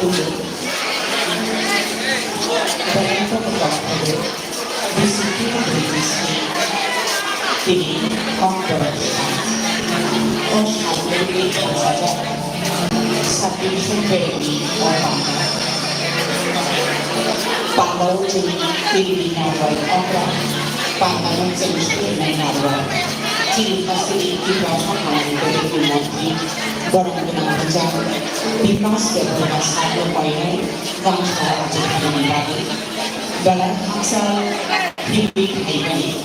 Tulo, Benito Pagkakalo, Disiplina Britiski, Tini, Controversy, o Shabulit ang sadya, Subdivision Pereni, o Bangla. Pangalawang Pilipina Roy Obra, Pangalawang Semester na Narwa, Chili Facility Plaza Halang Pilipin Mantri, Borong-Borong Pajang, Pimas Kebunas Adlo Painay, Gangsa Ajit Halimibagi, Balang Haksal, Pilipin Haibani,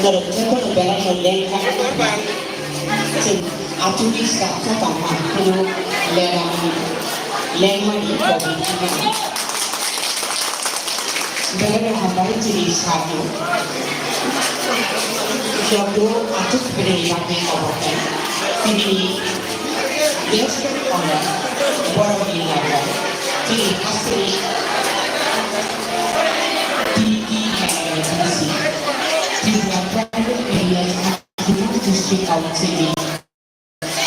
Narapjata Balang Noleng Halimibagi, Sin Atulis Kaksa Tamang Pino, Lemani Kobi, Dalam hambari jenis satu, jodoh atau penerimaan yang obatnya, ini biasa orang baru dilakukan, jadi hasil DDMC, tidak perlu dilakukan district council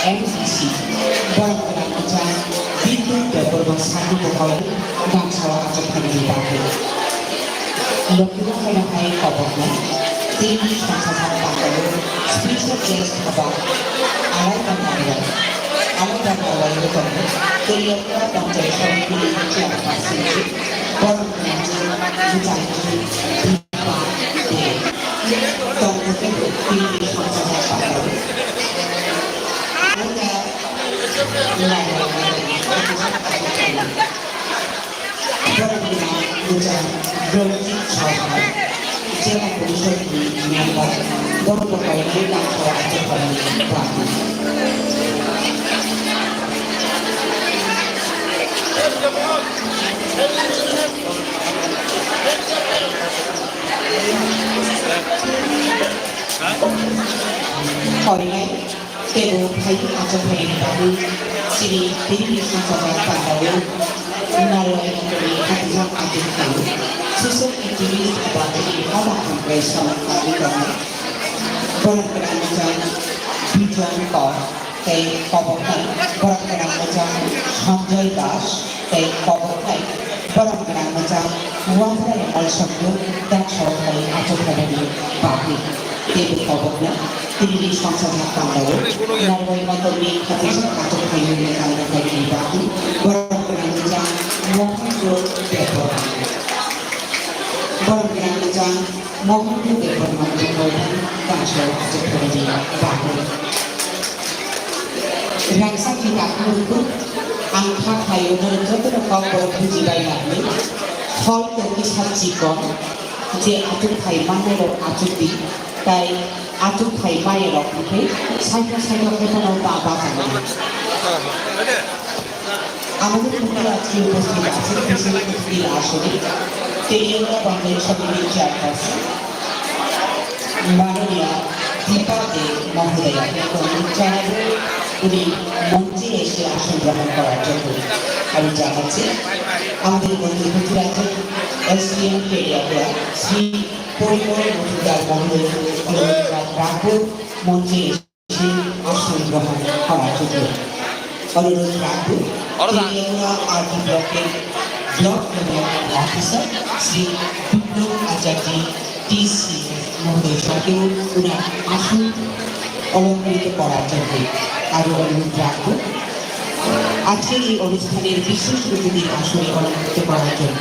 MCC, baru dilakukan pintu beberapa satu pokok dan salah satu penerimaan. Lokita Kanahai Kabakna, TV Sansasan Pangalo, Special Guest Habak, Alay Pangalayan, Alay Pangalayan Lutombo, Kiriakura Pangjayshan Pilipin Siya Pasilip, Borong Nanjil, Lujanjil, Dipa, Dea, Tongkutin, TV Sansasan Pangalo. Anda, Berarti sahabat, siapa polisi di Myanmar, baru berkali bilang kalau ada orang pelaku. Hari ini, Tebo Hai Aceh Hai Baru, sini diri masyarakat Pandawa, Narwai Menteri Hadiah Adil Kalu. Susun aktivis abadi awak bersama kami berkenaan Bijuan Kor, Tei Kobokai, berkenaan Sanjay Das, Tei Kobokai, berkenaan Wafai Al-Sabdu dan Sokai Aceh Bahi, Tei Kobokai, Tiri Sansasan Pandawa, Narwai Menteri Hadiah Adil Kalu Bahi, berkenaan Wafai Al-Sabdu. Berkenaan mohon juga bermanfaat kansel seperti bahu. Rangsa kita untuk angka kayu menentukan kau berpuji banyak ni. Hal terkisah cikon, je atur kai mana lo atur di, kai atur kai mana lo ni. Saya kita nak apa sahaja. আমাদের মধ্যে আজকে উপস্থিত আছেন কৃষি আসনে তেলিয়ানা বাংলাদেশ সমিতির chairperson মাননীয়া দীপা দে মহোদয়া এবং জানাবো উনি মঞ্চে এসে আসন গ্রহণ করার জন্য আমি জানাচ্ছি আমাদের মধ্যে উপস্থিত আছেন এসডিএম তেলিয়ানা শ্রী পরিমল মজুমদার মহোদয় রাখবো মঞ্চে এসে আসন গ্রহণ করার জন্য অনুরোধ রাখবো তেলিয়ানা আরবি ব্লকের ব্লক ডেভেলপমেন্ট অফিসার শ্রী বিপ্লব আচার্য টিসি মহোদয় সাথেও ওনার আসন অলঙ্কৃত করার জন্য আরও অনুরোধ রাখবো আজকের এই অনুষ্ঠানের বিশেষ অতিথির আসনে অলঙ্কৃত করার জন্য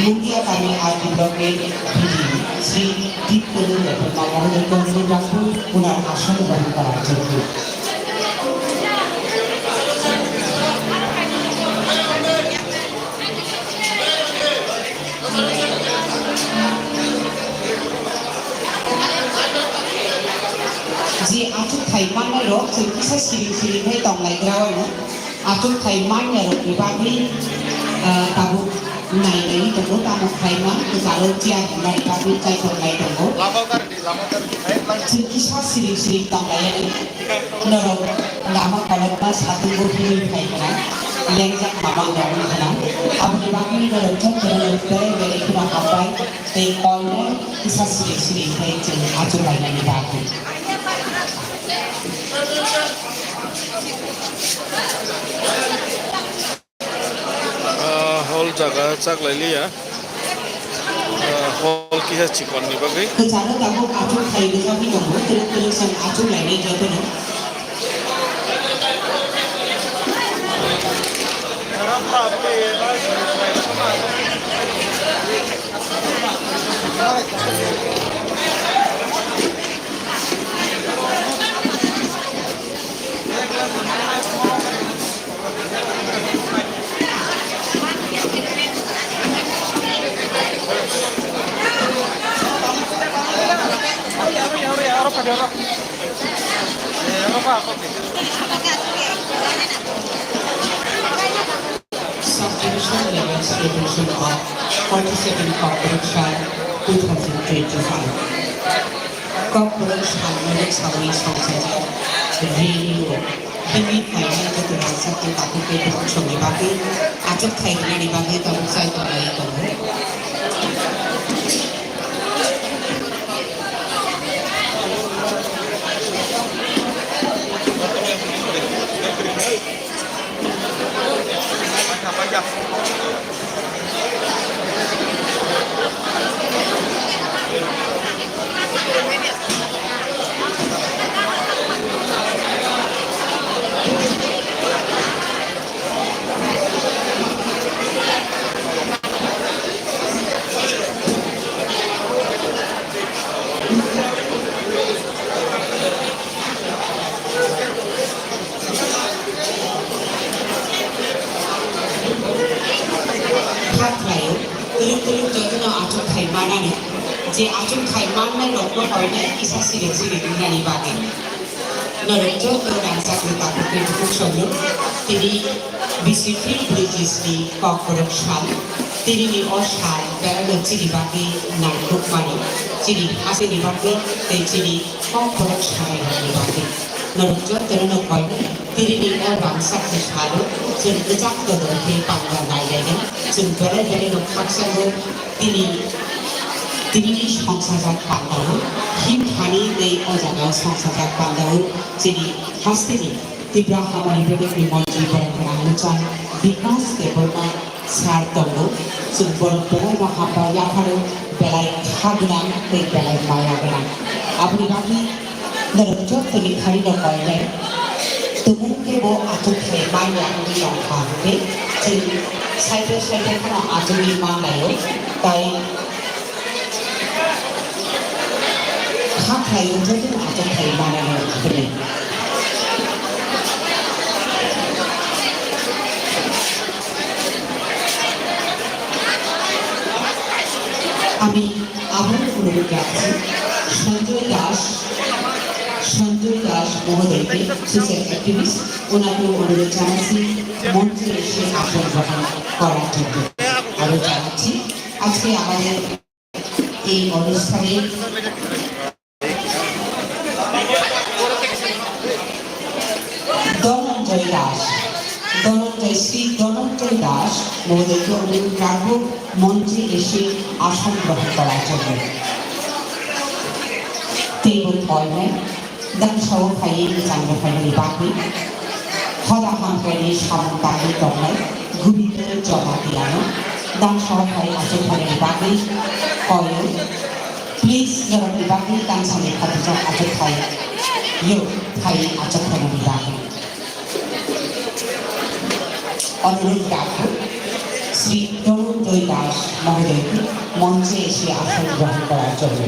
মুঙ্গিয়াকামী আরবি ব্লকের ভিডি শ্রী দীপ্তলু মহোদয়কে অনুরোধ রাখবো ওনার আসন গ্রহণ করার জন্য Ji atuk thaiman na rok kisa siring hai tong lai grawa no atuk thaiman na rok ibagi tabu nai nai to tamu thaiman to karo tia nai tabu kai tong lai to kisa siring tong lai no rok lama kalat pas satu bukti hai kana lengjak mamang daun kana abu ibagi no rok chok chok bere bere kuna hapai te koine kisa siring hai jeng atuk lai nai ibagi jaga chaklailia hol kiha chikon ni bagai Kecara kamu acung kai dengan ni kamu terus acung lain dia tu na. Subdivision level celebration of 42nd Corporation 2025. Corporation Merit Salary সংস্থা radio হিমি final के रास्ता के बाकी के पक्षों में बाकी आजब खाइना नहीं बाकी तब साइड तो नहीं करो Tulung-tulung jodoh acung kai mana ni? Je acung kai mana lokal orang kisah siri-siri dunia ni bagi. Naruto orang sakit tapi kita selalu tiri bisiklin bridges ni corporation tiri ni osar berada ciri bagi narkuk mani ciri hasil ni bagi ciri corporation ni bagi. Naruto terus kau tiri ni orang sakit selalu sejak kedua panggilan lainnya sumber dari lokal selalu tiri সংসার পান্ডাও হিম হানি নেই অজানা সংসার পান্ডাও যিনি হাস্তিনি তীব্র হামানি প্রদেশনি মন্ত্রী পরম্পরা চান বিকাশ কেবলমা সার দণ্ড जों बर'फोरा हाबा याफारो बेलाय हागोनां दै बेलाय माया गोनां आबुनि बागै नरमजो तनि खारि दबायनाय तुमुके बो आतुखे माया नि दंफांके जों साइडे साइडे खाना आतुनि मानायो ताय खाखायो जों आतुखे मानायो खने আমি আবার অনুরোধ রাখছি সঞ্জয় দাস মহোদয়কে সোশ্যাল অ্যাক্টিভিস্ট ওনাকে অনুরোধ জানাচ্ছি মঞ্চে এসে আসন গ্রহণ করার জন্য আরও জানাচ্ছি আজকে আমাদের এই অনুষ্ঠানে ধনঞ্জয় দাস মহোদয়কে অনুরোধ রাখবো মঞ্চে এসে আসন গ্রহণ করার জন্য table toilet dan show khayi jangga family baki hoda hampani samon baki tongai gubite joma diano dan show khayi asok family baki koyo please jama baki dan sami khadija asok khayi yo khayi asok family baki অনুরোধ রাখবো শ্রী ধনঞ্জয় দাস মহোদয়কে মঞ্চে এসে আসন গ্রহণ করার জন্য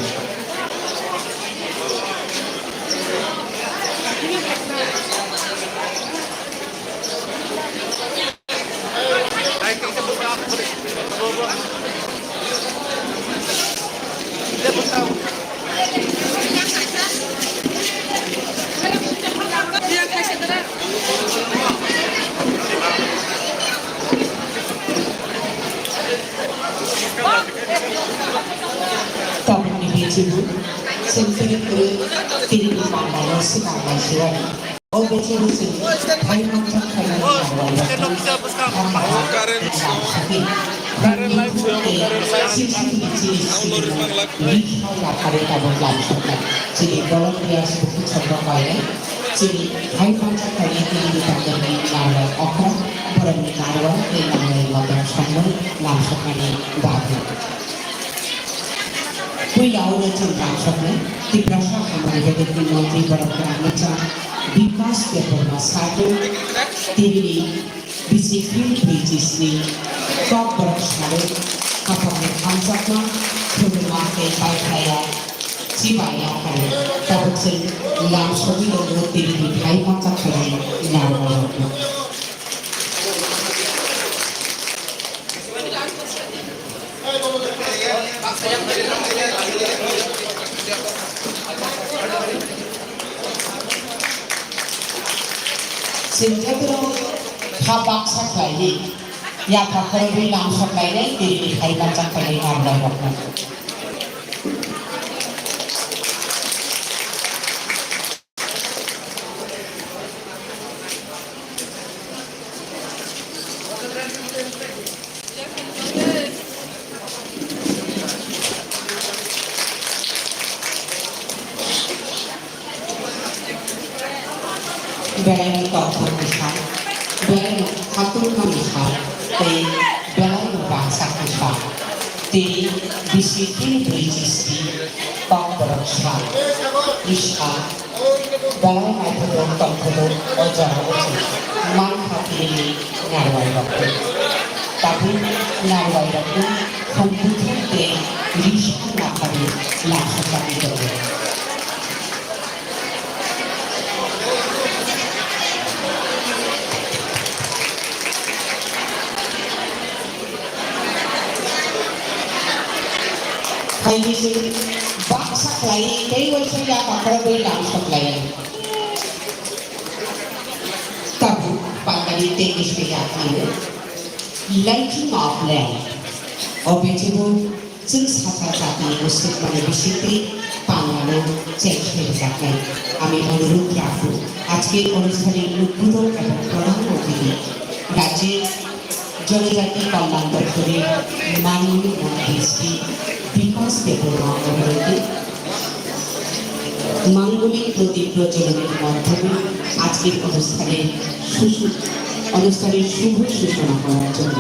Sentiri tiri pandang sekarang siwan. Oh betul sih. Hai macam kayak apa? नामसबनानै बाहागो फैलाव जों नामसबनो तिब्रासा हामनाय गेदेरनि मन्त्रि बर'फोरा मोजां विकास पेपरमा साधु तिरिनि बिसिफिन ब्रिटिशनि टप बरफ सारो खाफाखौ खामसाबना फोरमाखै बायथाया सिबाया आरो दाबोजों नामसबि दंनो तिरिनि Thai माखाखै नामावनो Sintagro habak saklai ya pakai lang saklai ni diri hai baca kali arda wakna. Belai toko misal, belai satu misal, te belai bahasa misal, te disiplin British di toko misal, misal, belai macam toko ojar ojar, man hati ini narwai waktu, tapi narwai waktu komputer te risiko nak kali langsung kami dorong. Ini sih bangsa lain, tapi walaupun ya pakar belang lain. Tapi pada di teknis kegiatan, lighting of land, objektif jenis hal-hal musik mana bisiti, pangalu, cek kegiatan. Kami menurut Rafu, akhir অনুষ্ঠানে উদ্বোধন এবং প্রধান অতিথি রাজ্যের জনজাতি কল্যাণ দপ্তরের মাননীয় মন্ত্রী বিকাশ দেববর্মা মহোদয়কে মাঙ্গলিক প্রদীপ প্রজ্বলনের মাধ্যমে আজকের অনুষ্ঠানের শুভ সূচনা করার জন্য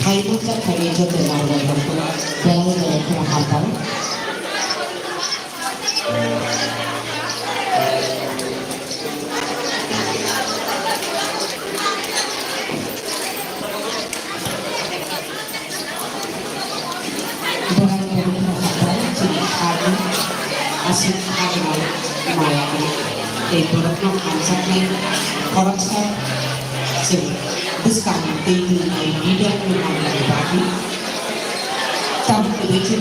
ভাইবোনরা খাইয়ে যত নারী বেলা বেলা হাতাম asik harimau mayani berikutnya konsepnya korupsi bukan tinggi bidang mengenai bagi tapi begitu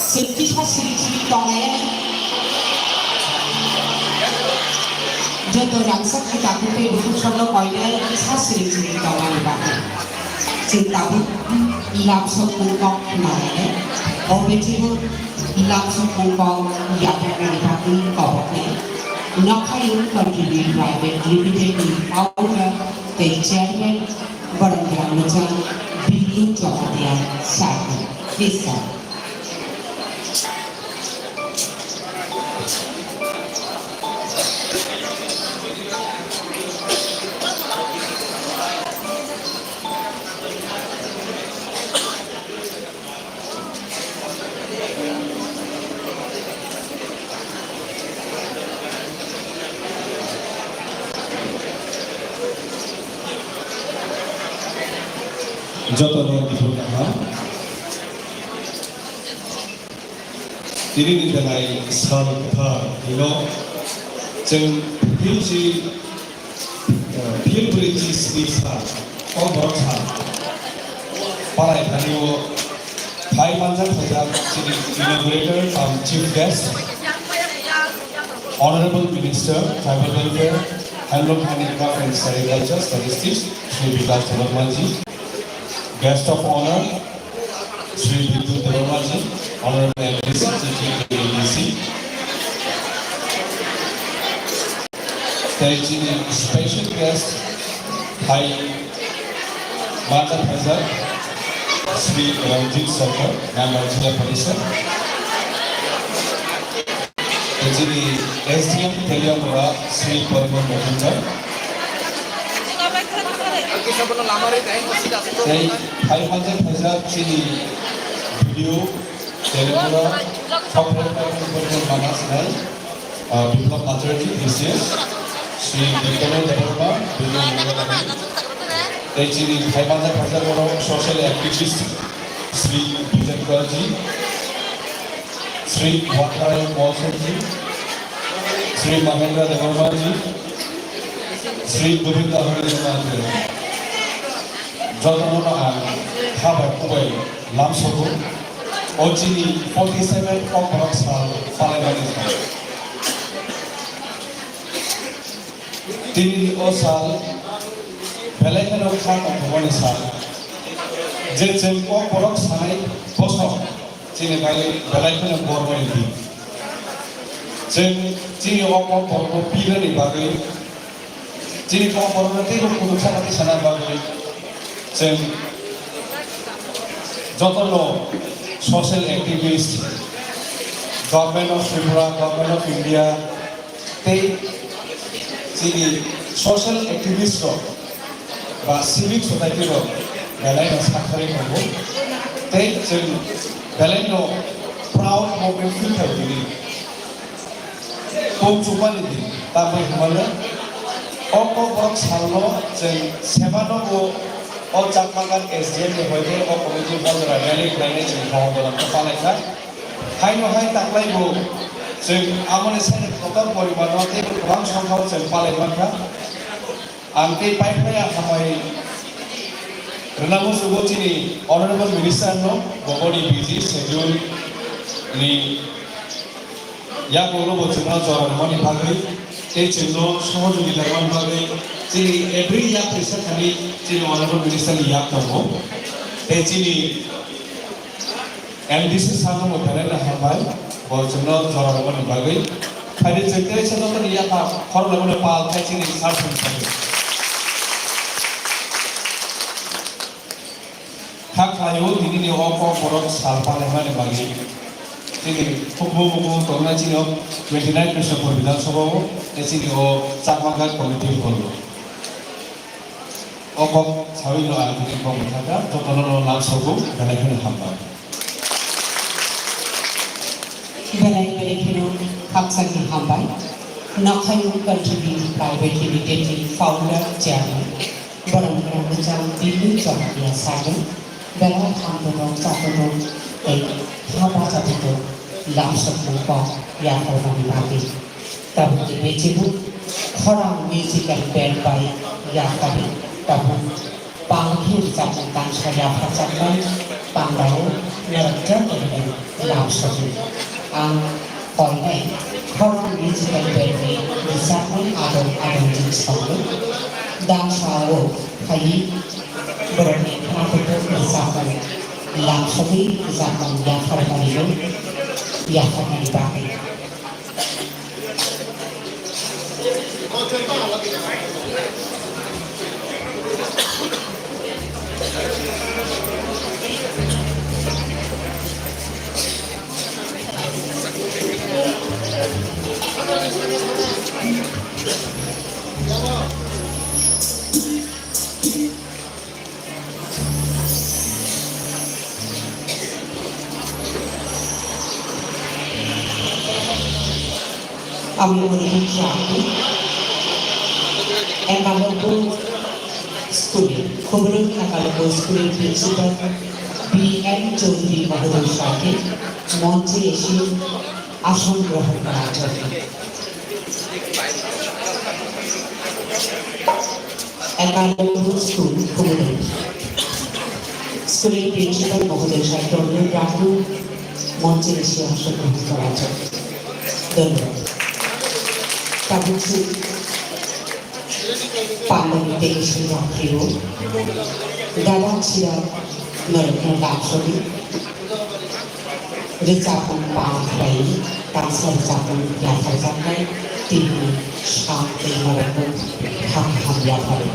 sedikit sedikit tolong jodoh rangsa kita kita bukan solo koinnya sedikit tolong bagi cinta langsung mengkong kemarin, objektif langsung mengkong yang terkait kawatnya. Nakayun kontribusi private limited di awal terjadi barang macam bilu jawabnya satu desa. Jotono dibuka. Ini dikenai salta, pilbridge sisa, berapa? Para ikhwanio, Thai Manjang Khajak, inaugurator chief guest, honorable minister, tribal welfare, handloom handicraft and sericulture statistics, Shri Vikas Devarmaji. Guest of honor, Shri Vidhu Devarmaji, Honorable MLC, CGABC. Special guest, Thai Manjang Khajak, Sri Ranjit Sarkar, Member Jilla Parishad. যিনি SDM Teliamura Shri Parimal Majumdar. এই 500 চিনি video Teliamura সম্পর্ক পরিমল মানাস নাই বিপ্লব মাচার্জি BCS Shri বিজ্ঞান Debbarma video মঙ্গলামী। এই চিনি 500 বড় social activist Shri বিজয় করাজি, श्री वाटरायण मौसम जी, श्री महेंद्र देवर्मा जी, श्री गोविंदा हरिमान जी, जतन हाबा कुबाई लामसगु ओजिनी 47 अक्ट'बर साल फालिनानै दिनैनि अ साल बेलायखौ खान अक्ट'बरनि साल जे जों अक्ट'बर सानै बोसोर Cini kali belakangnya korban ini, cini orang korban pilihan ini bagi, cini korban nanti keputusan nanti sana bagi, jotono social activist, government of Tripura, government of India, cini social activist lo, bah civic society lo, belakang sakari korban, Beleno proud moment filter diri, kau cuba ni, tapi mana? Oko borok salmo, jeng semano ko, o cakmangan SDM ni hoje, o komiti bola rally lainnya jeng kau dalam kepala kita. Hai no hai tak lagi ko, jeng amone saya kotor poriman, nanti kurang sangkau jeng kepala kita. Angke pipe-nya hamai. Renamo sugo chini honorable minister no bogori busy schedule ni ya bolo bochuna joran mani bhagri ei chindo sohojogi darman bhagri chini every year pressure khali chini honorable minister ya tamo ei chini MDC sano motare na habai bochuna joran mani bhagri khali chete cheno to ya ka khor lagone pal thai chini sar thai hak layu ini ni orang korban salpa lemah bagi, ini hukum torna cino 29% perbedaan sebab, ini o cakmakan komite bolu. Orang sawi lo ada di komite ada, total lo langsung belakang hamba. Belakang haksan hamba, nak kayu contribute private limited founder chairman, barang-barang macam ini jangan biasa. Belakang hamdon catatan haba catatan langsung muka yang orang lagi. Tapi di sini orang musical band by yang kami tapi panggil catatan saya catatan panggil neraka ini langsung. Oleh orang musical band ini disahkan ada jenis panggil dan selalu kayak berani untuk bersama langsung zaman yang terbaru yang akan dipakai. আমি অনুভূতি রাখি একালব্য স্কুলে খবরের একালব্য স্কুলের principal BN Chowdhury মহোদয়ের সাথে মঞ্চে এসে আসন গ্রহণ করার জন্য একালব্য স্কুল খবরের স্কুলের প্রিন্সিপাল মহোদয়ের সাথে অনুরোধ রাখুন মঞ্চে এসে আসন গ্রহণ করার জন্য। ধন্যবাদ। Tabusi pandemi tekisi waktu dalam sidang mereka langsung recapan pantai tanpa recapan yang tercapai di sampai mereka ham-ham yang baru.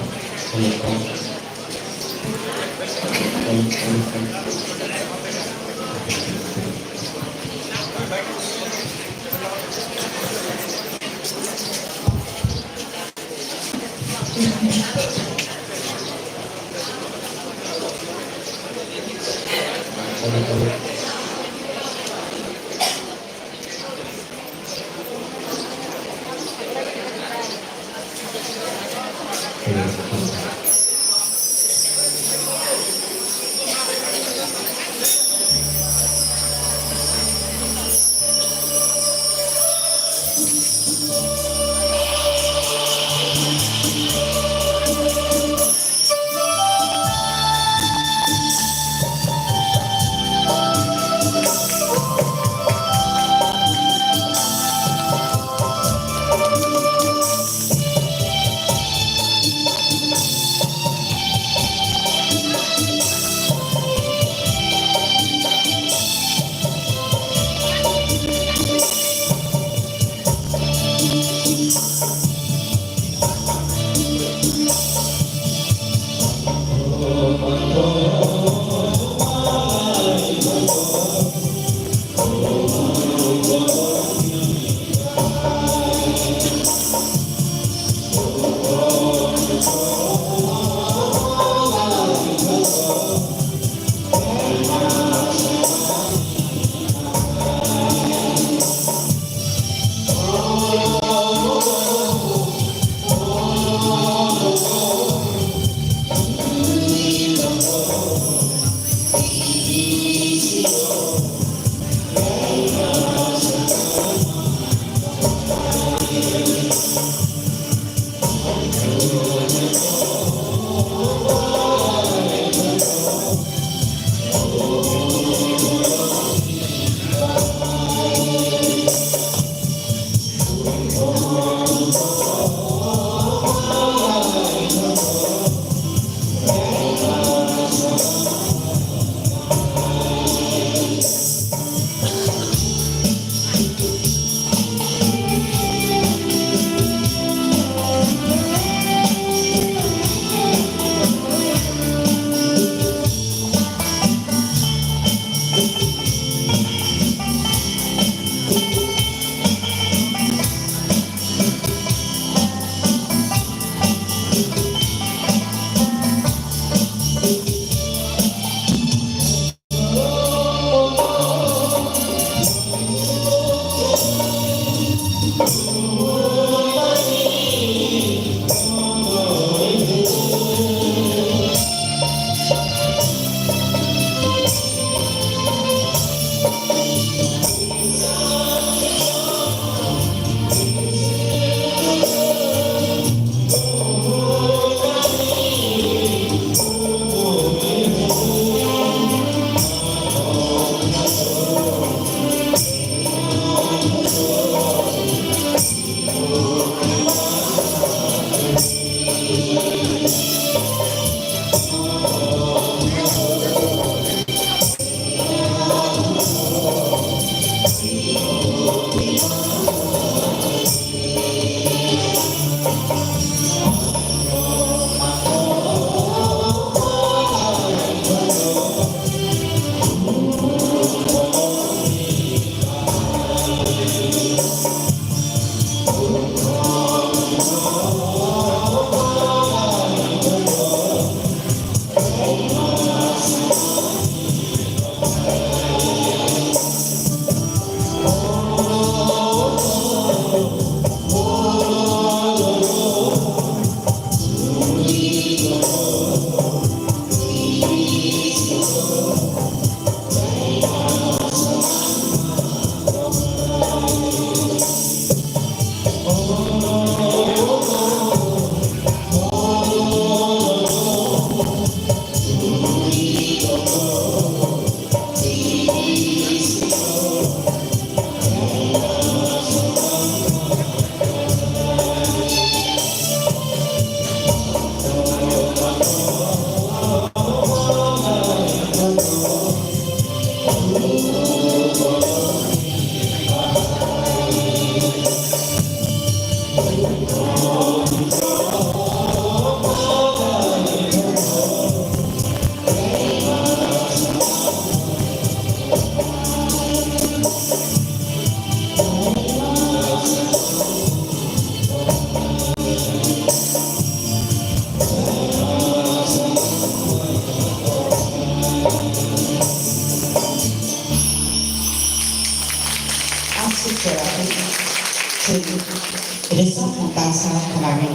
सा खानानै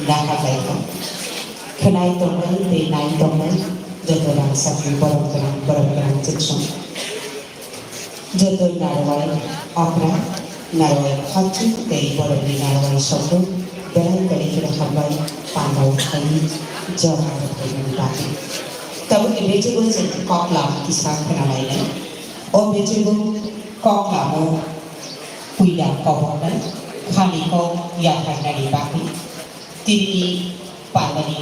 दाखा जायखौ खोनाय दंमोन दै नाय दंमोन जत रांसाखि बरम गोनां जिक्सुं जत नारवाय अक्रा नारवाय खाथि दै बरमनि नारवाय सब्द बेराय गलिफोर हाबबाय पान्डाव थायि जरा थायनि बाथि तब बेजेबो जों कक्ला किसा खोनालायनाय अ बेजेबो कक्लामो पुइला कबरनाय खानिखौ याफायनानै बाखि तिरिनि पान्डानि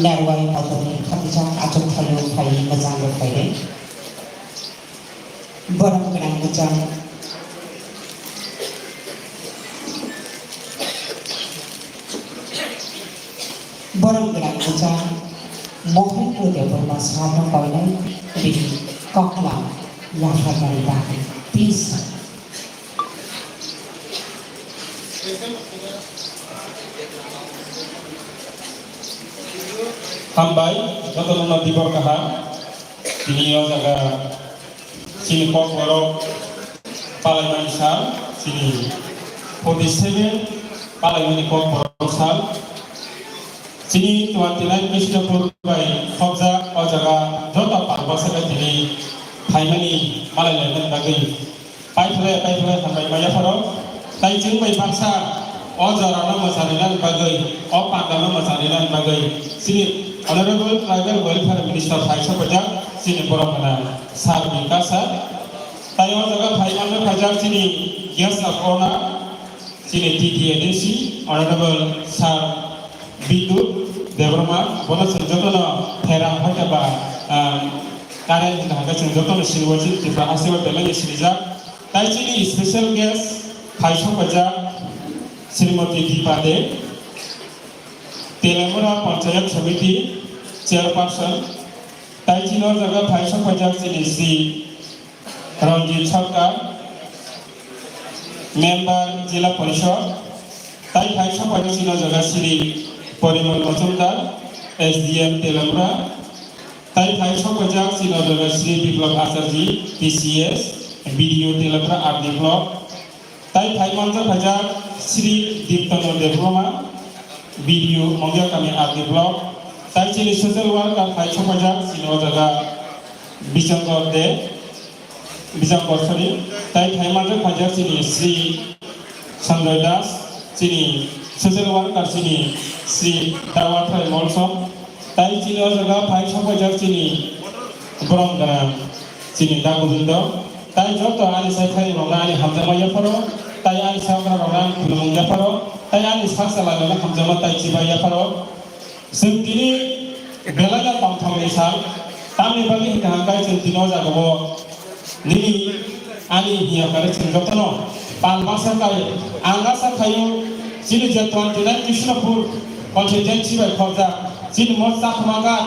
नारवाय अदरनि खाथिजा आजम थायो थायि मोजां रोखायदों बरम गोनां मोजां बरम गोनां मोजां महेन्द्र देवबर्मा साहाबनो गायनाय बिदि कक्ला याफायनानै बाखि प्लिज हामबाय जतन दिबर काहा दिनियाव जागा सिनि ककबर पालायमानि साल सिनि 47 पालायमानि ककबर साल सिनि 29 कृष्णपुर बाय खबजा अ जागा जत पालबासगा दिनि फाइमानि पालायलायनाय बागै पाइफले हामबाय मायाफोराव ताइजों बै बाक्सा अ जराना मोसानायनि बागै अ पान्डाना मोसानायनि बागै सिनि Honorable Tribal Welfare Minister Faisal Pajak sini boromana sar bikasa tayo jaga Faisal Pajak sini guest of honor sini TTADC Honorable Sir Bidut Devrama bona senjotono thera hotaba karen haga senjotono silwajit tiba asiwa belani silija tai sini special guest Faisal Pajak Srimati Dipade Telamura Panchayat Samiti Chairperson Taijino Jaga Faisal Pajak Sini Sri Ranjit Sarkar Member Jila Parishad Tai Faisal Pajak Sini Jaga Sri Porimal Majumdar SDM Telamura Tai Faisal Pajak Sini Jaga Sri Biplab Acharji PCS BDO Telamura RD Block Tai Faisal Pajak Sri Diptono Devrama video mongga kami arti blog tai cili social worker Faisal Pajak sino jaga Bijanggor sorry tai Faisal Pajak sini Sri Sanjoy Das sini social worker sini Sri Darwatra Molsom tai cili jaga Faisal Pajak sini Borong Ganam sini Dagobindo tai joto ani sakai rongani hamzamaya paro tai ani sakra rongan kulungya paro tai ani saksala lana hamzama tai cibaya paro sentini belaga tamtham misal tamni bagi hingkai sentino jagobo nini ani hiya kare cenggotono palbasa kai angasa kayu sini jatuan dinan Krishnapur kontingensi by khobja sini mosa khamaga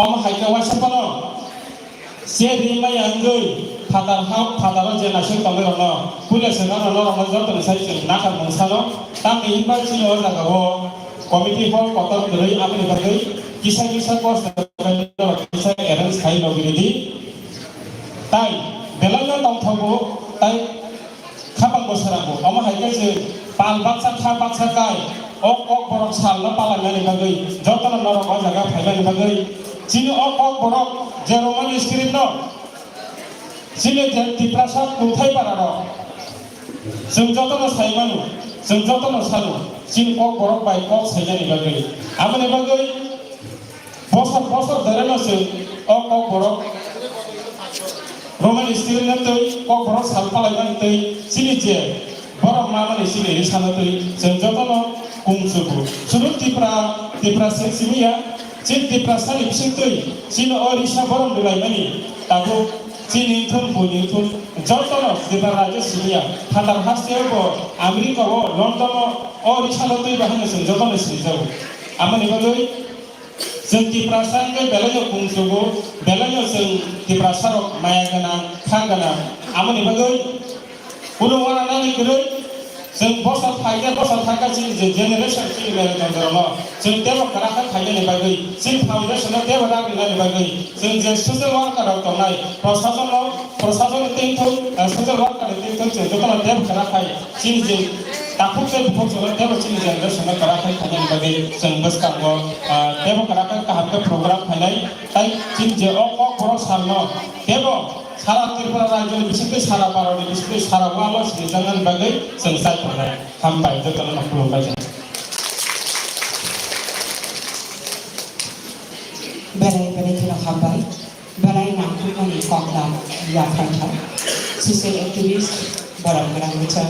om haika wasapano se rima yanggul Padahal jenazah kami rono, pulas rono rono jatuh saya nakal mangsalo, tapi imbal sini orang gawo komiti for kotor dari apa nih bagai kisah kos kisah errors kai logini, tai belanja tangthago tai kapal bosarago, ama haikal se pal baksa kai, ok borok salna palang nih bagai jatuh rono jaga faida nih bagai, sini ok borok Jerman script no. Sini di prasad kuthai pararo, senjotono saimanu, senjotono salu, sini kok borok baik kok saja nih bagai, apa nih bagai, bosor darah sen, kok borok, Roman istri nanti, kok borok salpa lagi nanti, sini je, borok mana nih sini di sana tuh, senjotono kumsubu, suruh di praseksi ya, sini di prasad itu, sini orisa borok mulai mani, tahu. Sini thun jotono kita raja sinia hadar hasil bo Amerika bo London bo or isalo tu bahana sen jotono sinjau amani bagoi sen ti prasan ke belanya kungsugo belanya sen ti prasaro maya gana khangana amani bagoi kuno wana nani kuroi sen bosal thaka sin generation sin mere jandaro sen tebo karaka khaya ni bagoi sen foundation tebo rag ni bagoi sen je social worker to nai प्रशासन टेंथो social work का टेंथो से जो तो देव करा खाई चीज जे takukse bukokso tebo chini jangga sanga karakai khanai bagi sengbas kango tebo karakai kahamke program khanai tai chin je ok borok sarno tebo সারা ত্রিপুরা রাজ্যের বিশেষ সারা ভারতের বিশেষ সারা বাংলাদেশ নিজাঙ্গন বাগে সংসার করে হামবাই যতন খুলবাই বেলাই বেলাই থেকে হামবাই বেলাই নামকুমানি কংলা ইয়াফান্থা সোশ্যাল অ্যাক্টিভিস্ট বরং রাঙ্গিচা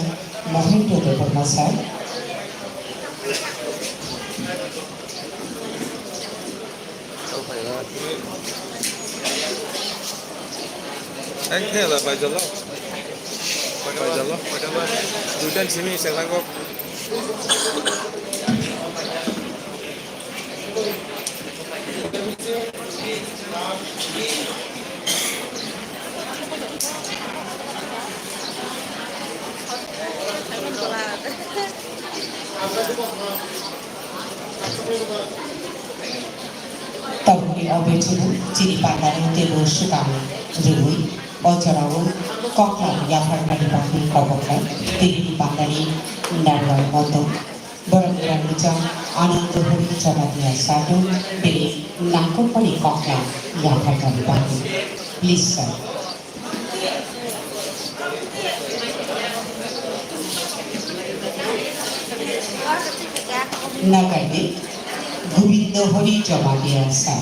Mahendra Debbarma sir Anh thế là bài giờ lo, dù chân chỉ mình sẽ làm có. Tabuni obetubu ciri pandang tebo sukam rui Ojarawun kokla yafar kadibaki kokokai tiri pandani narla moto borang borang lucang anand hori jamadia satu dari nangkupani kokla yafar kadibaki please sir Nagade Govindo hori jamadia sir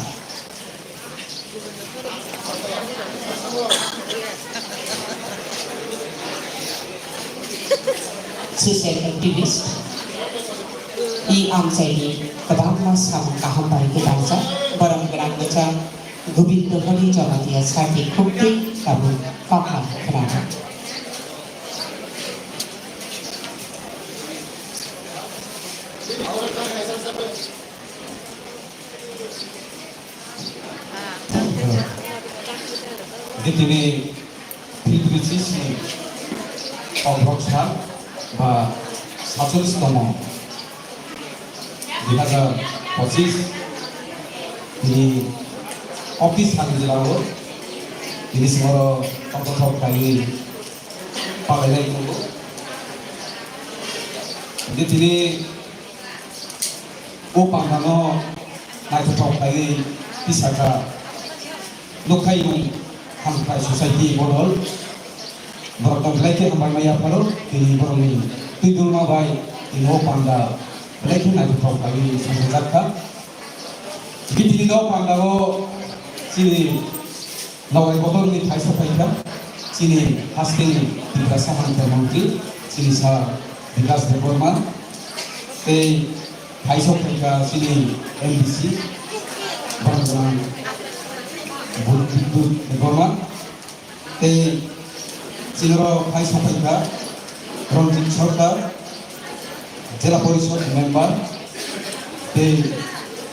social activist I amsai kabangma sam kahambai kebangsa barang berang baca Govindo hori jamadia sati khukti kabu kokla kenapa Ini Fitri Obroksa বা 47তম 2025 ini office kami jelawo ini semua orang kami pakai itu jadi ini pangkano naik top kami bisa ke lokai hamkai society model Borok lagi hambai maya parol ini borong ini tidul mabai ini panda lagi nanti top lagi sangat kan gitu ini panda go sini lawai botol ini thai sahaja sini hasil tiga sahaja termantri sini sah dinas departemen thai sahaja sini MBC barang bukit departemen Sinoro Hai Sampaika, Ronjit Sarkar, Jela Porisod member,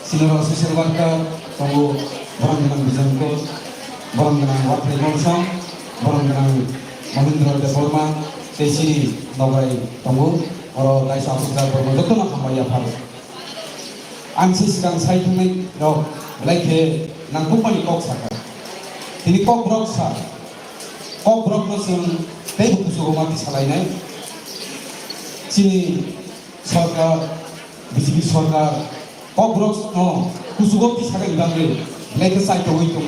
Sinoro Social Worker, Tunggu Borong dengan Bijangko, Borong dengan Wakil Monsang, Borong dengan Mahindra Deforma, sini Nogai Tunggu, Oro Lai Sampika, Borong Joto nak Hamaya Par. Ansis kan saya tunai, no, like nang kumpani kok sakar. Ini kok brok sar. Kok brok masuk teh kusugo mati salainya sini सरकार BJP सरकार कब्रक no kusugo pisaga ibangle leke sai to wito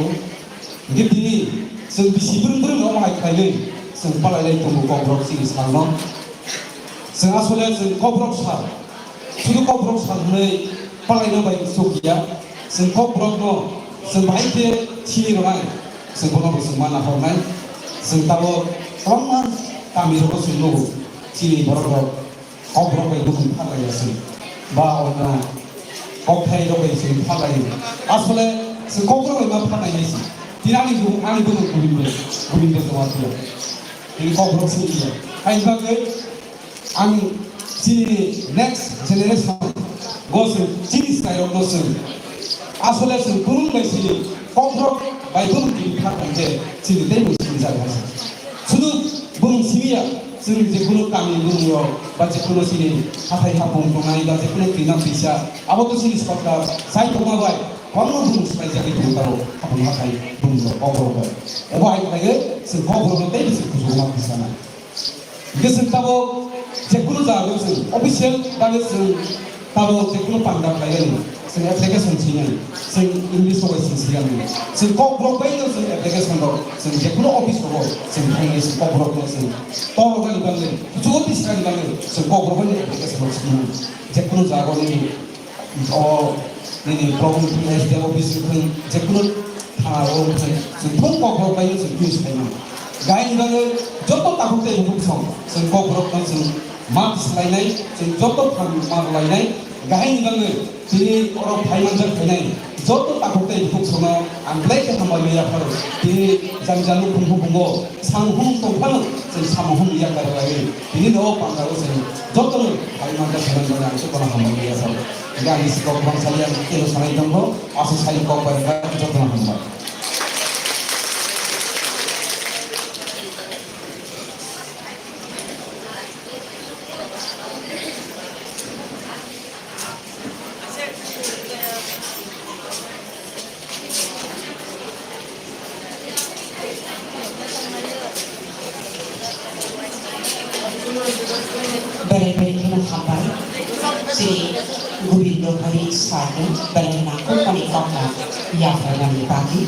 gitini sing bisibun bun no mai khaile sing palai to कब्रक sing salno sing asole sing कब्रक sa sudu कब्रक sa ne palai no bai sokia sing कब्रक no sing bai te chini no mai sing bono sing mana hornai sing tawo Roman kami ro sing no chini borok कब्रक bai dukun palai sing ba ona Okai do bai sing palai asole sing कब्रक bai ma palai ni Tirani du ani du kubindo to atia ini कब्रक sing dia ai bagai ani sini next generation goes sini style goes asole sing kurun bai sini कब्रक bai dum ki palai sini dei sini jaga sudu bung simia sini je kuno kami dulu baca kuno sini hatai hapung tungai baca kuno tina bisa apa tu sini sekolah saya tungai baik kamu bung supaya jadi tuh tahu hapung hatai bung obrol baik lagi sekolah obrol tadi sih kuno bisa na. Gesek tahu 제꾸는 자고서 오피셜 다음에서 바로 제꾸는 방담 가야는 생 애플리케이션 치면 생 인비소가 있으면 생꼭 브로커에서 생 애플리케이션도 생 제꾸는 오피스로 생 통해서 꼭 브로커에서 또 그런 방을 좋은 시간이 가면 생꼭 브로커에 애플리케이션을 치면 제꾸는 자고는 네 프로그램 통해서 오피스 그 제꾸는 다로 통과 브로커에서 유지하는 가인가는 저도 따뜻해 무국성 생꼭 브로커에서 마크 슬라이나이 생 저도 판 마르라이나이 가인가는 이 orang 발만적 되네 저도 따뜻해 무국성은 안 블랙 한번 이야기하러 이 잠자는 공부보고 상훈 동파는 생 상훈 이야기하러가기 이니 너 방가로 생 저도 발만적 되는 거는 안 쓰거나 한번 이야기하러 그러니까 이스 거 그런 살이야 깨로 살아있던 거 와서 살이 거 버리가 저도 한번 봐. Beri-beri kena kabar si Gobindo Hari Sadu beri nakut panikokna yang dalam dibagi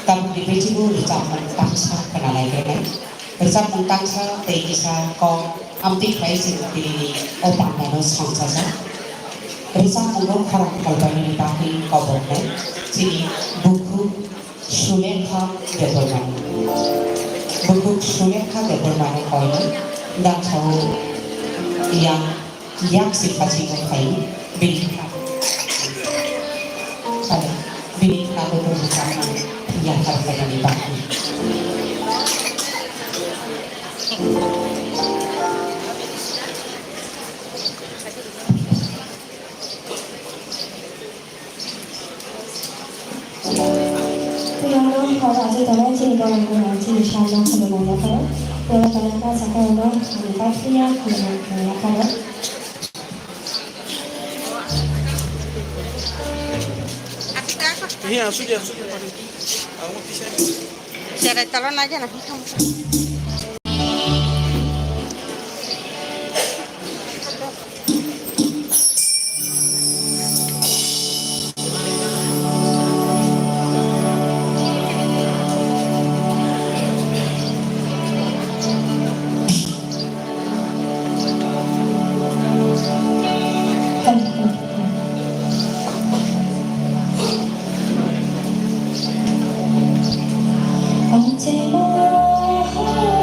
kamu di Bejibu dicapai tangsa kenalai kene bercapai tangsa tegisa ko amti kaisi diri opak manus sangsa bercapai mengok harap kalbani dibagi kau boleh si buku Sulekha Deborman buku Sulekha Deborman kau ini dan tahu yang sifat kain biliklah betul bersama yang terkena di baki. Yang kalau ada dalam cerita yang nanti insyaallah sebelum itu, kalau kita sekarang kita siap dengan kalau Iya, sudah Pak. Aku bisa. Cari talon aja nanti kamu. 언제 뭐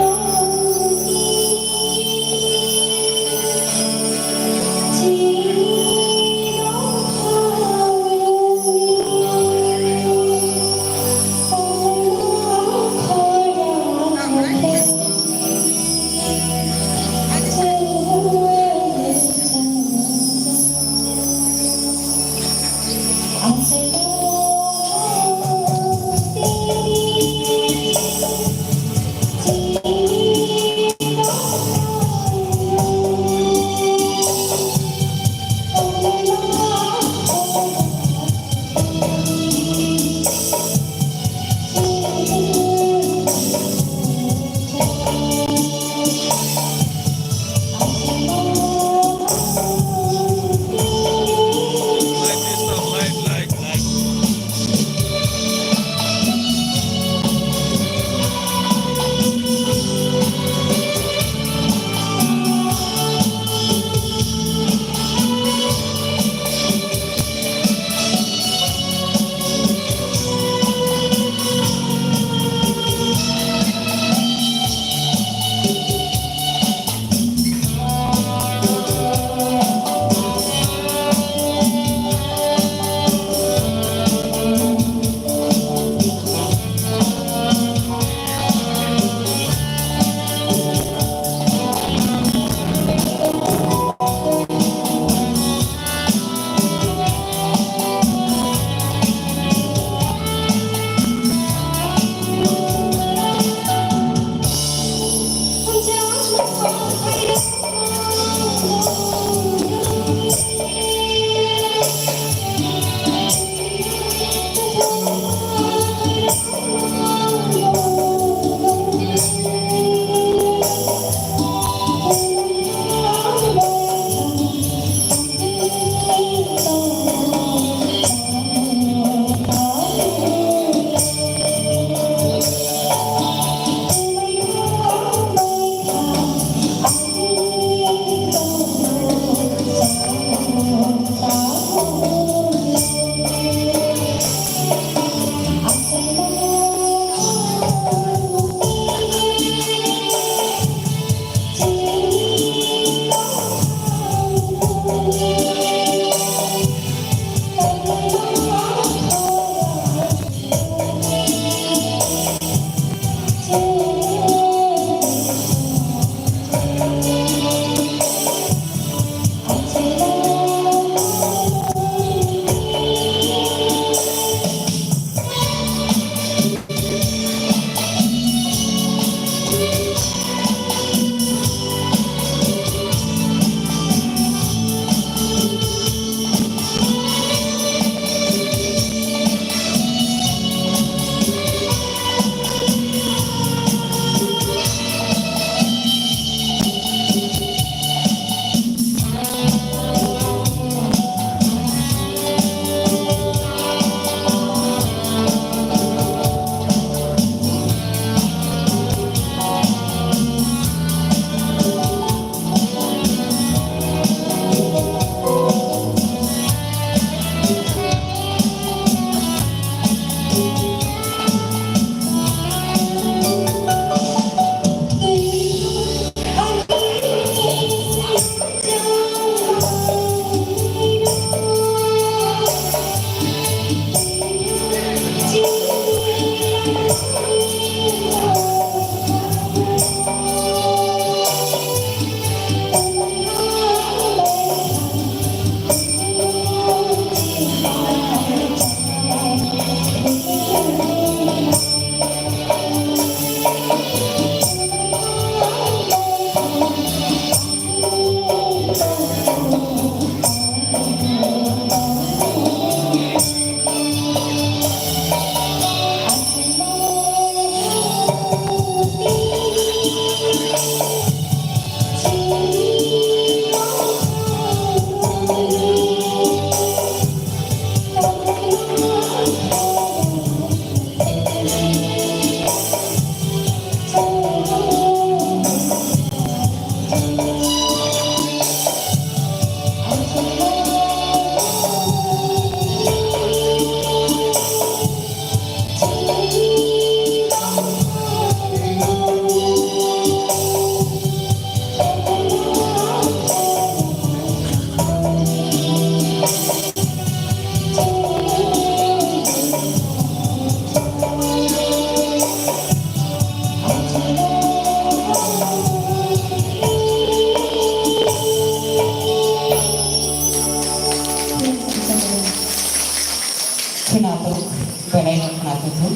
Nagato,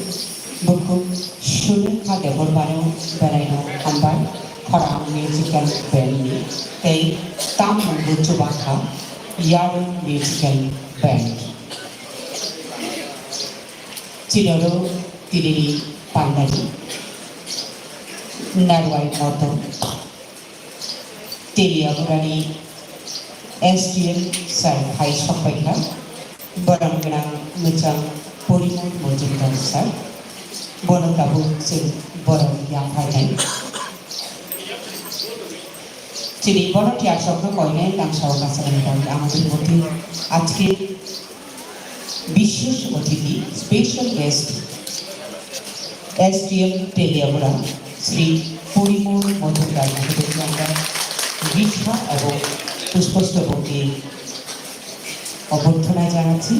Buku, Shulika de Borbano, Bereno, Hambar, Koram Musical Band, Tay, Tamu Butubaka, Yaru Musical Band. Chidoro, Tidiri, Pandari, Narwai Moto, Tiriaburani, SDM Sir Hai Sopaika, Borangana Mucham, Purimu Mojimdan Sir, Bonotabu Sil Borong Yakai. Chili Bonotia Shoko Koine, and Shawaka Senator Amadi Moti, Atki Bishish Otiti, special guest SDM Teliabura, Sri Purimu Mojimdan Vishwa এবং পুষ্পস্তবকে অভ্যর্থনা জানাচ্ছি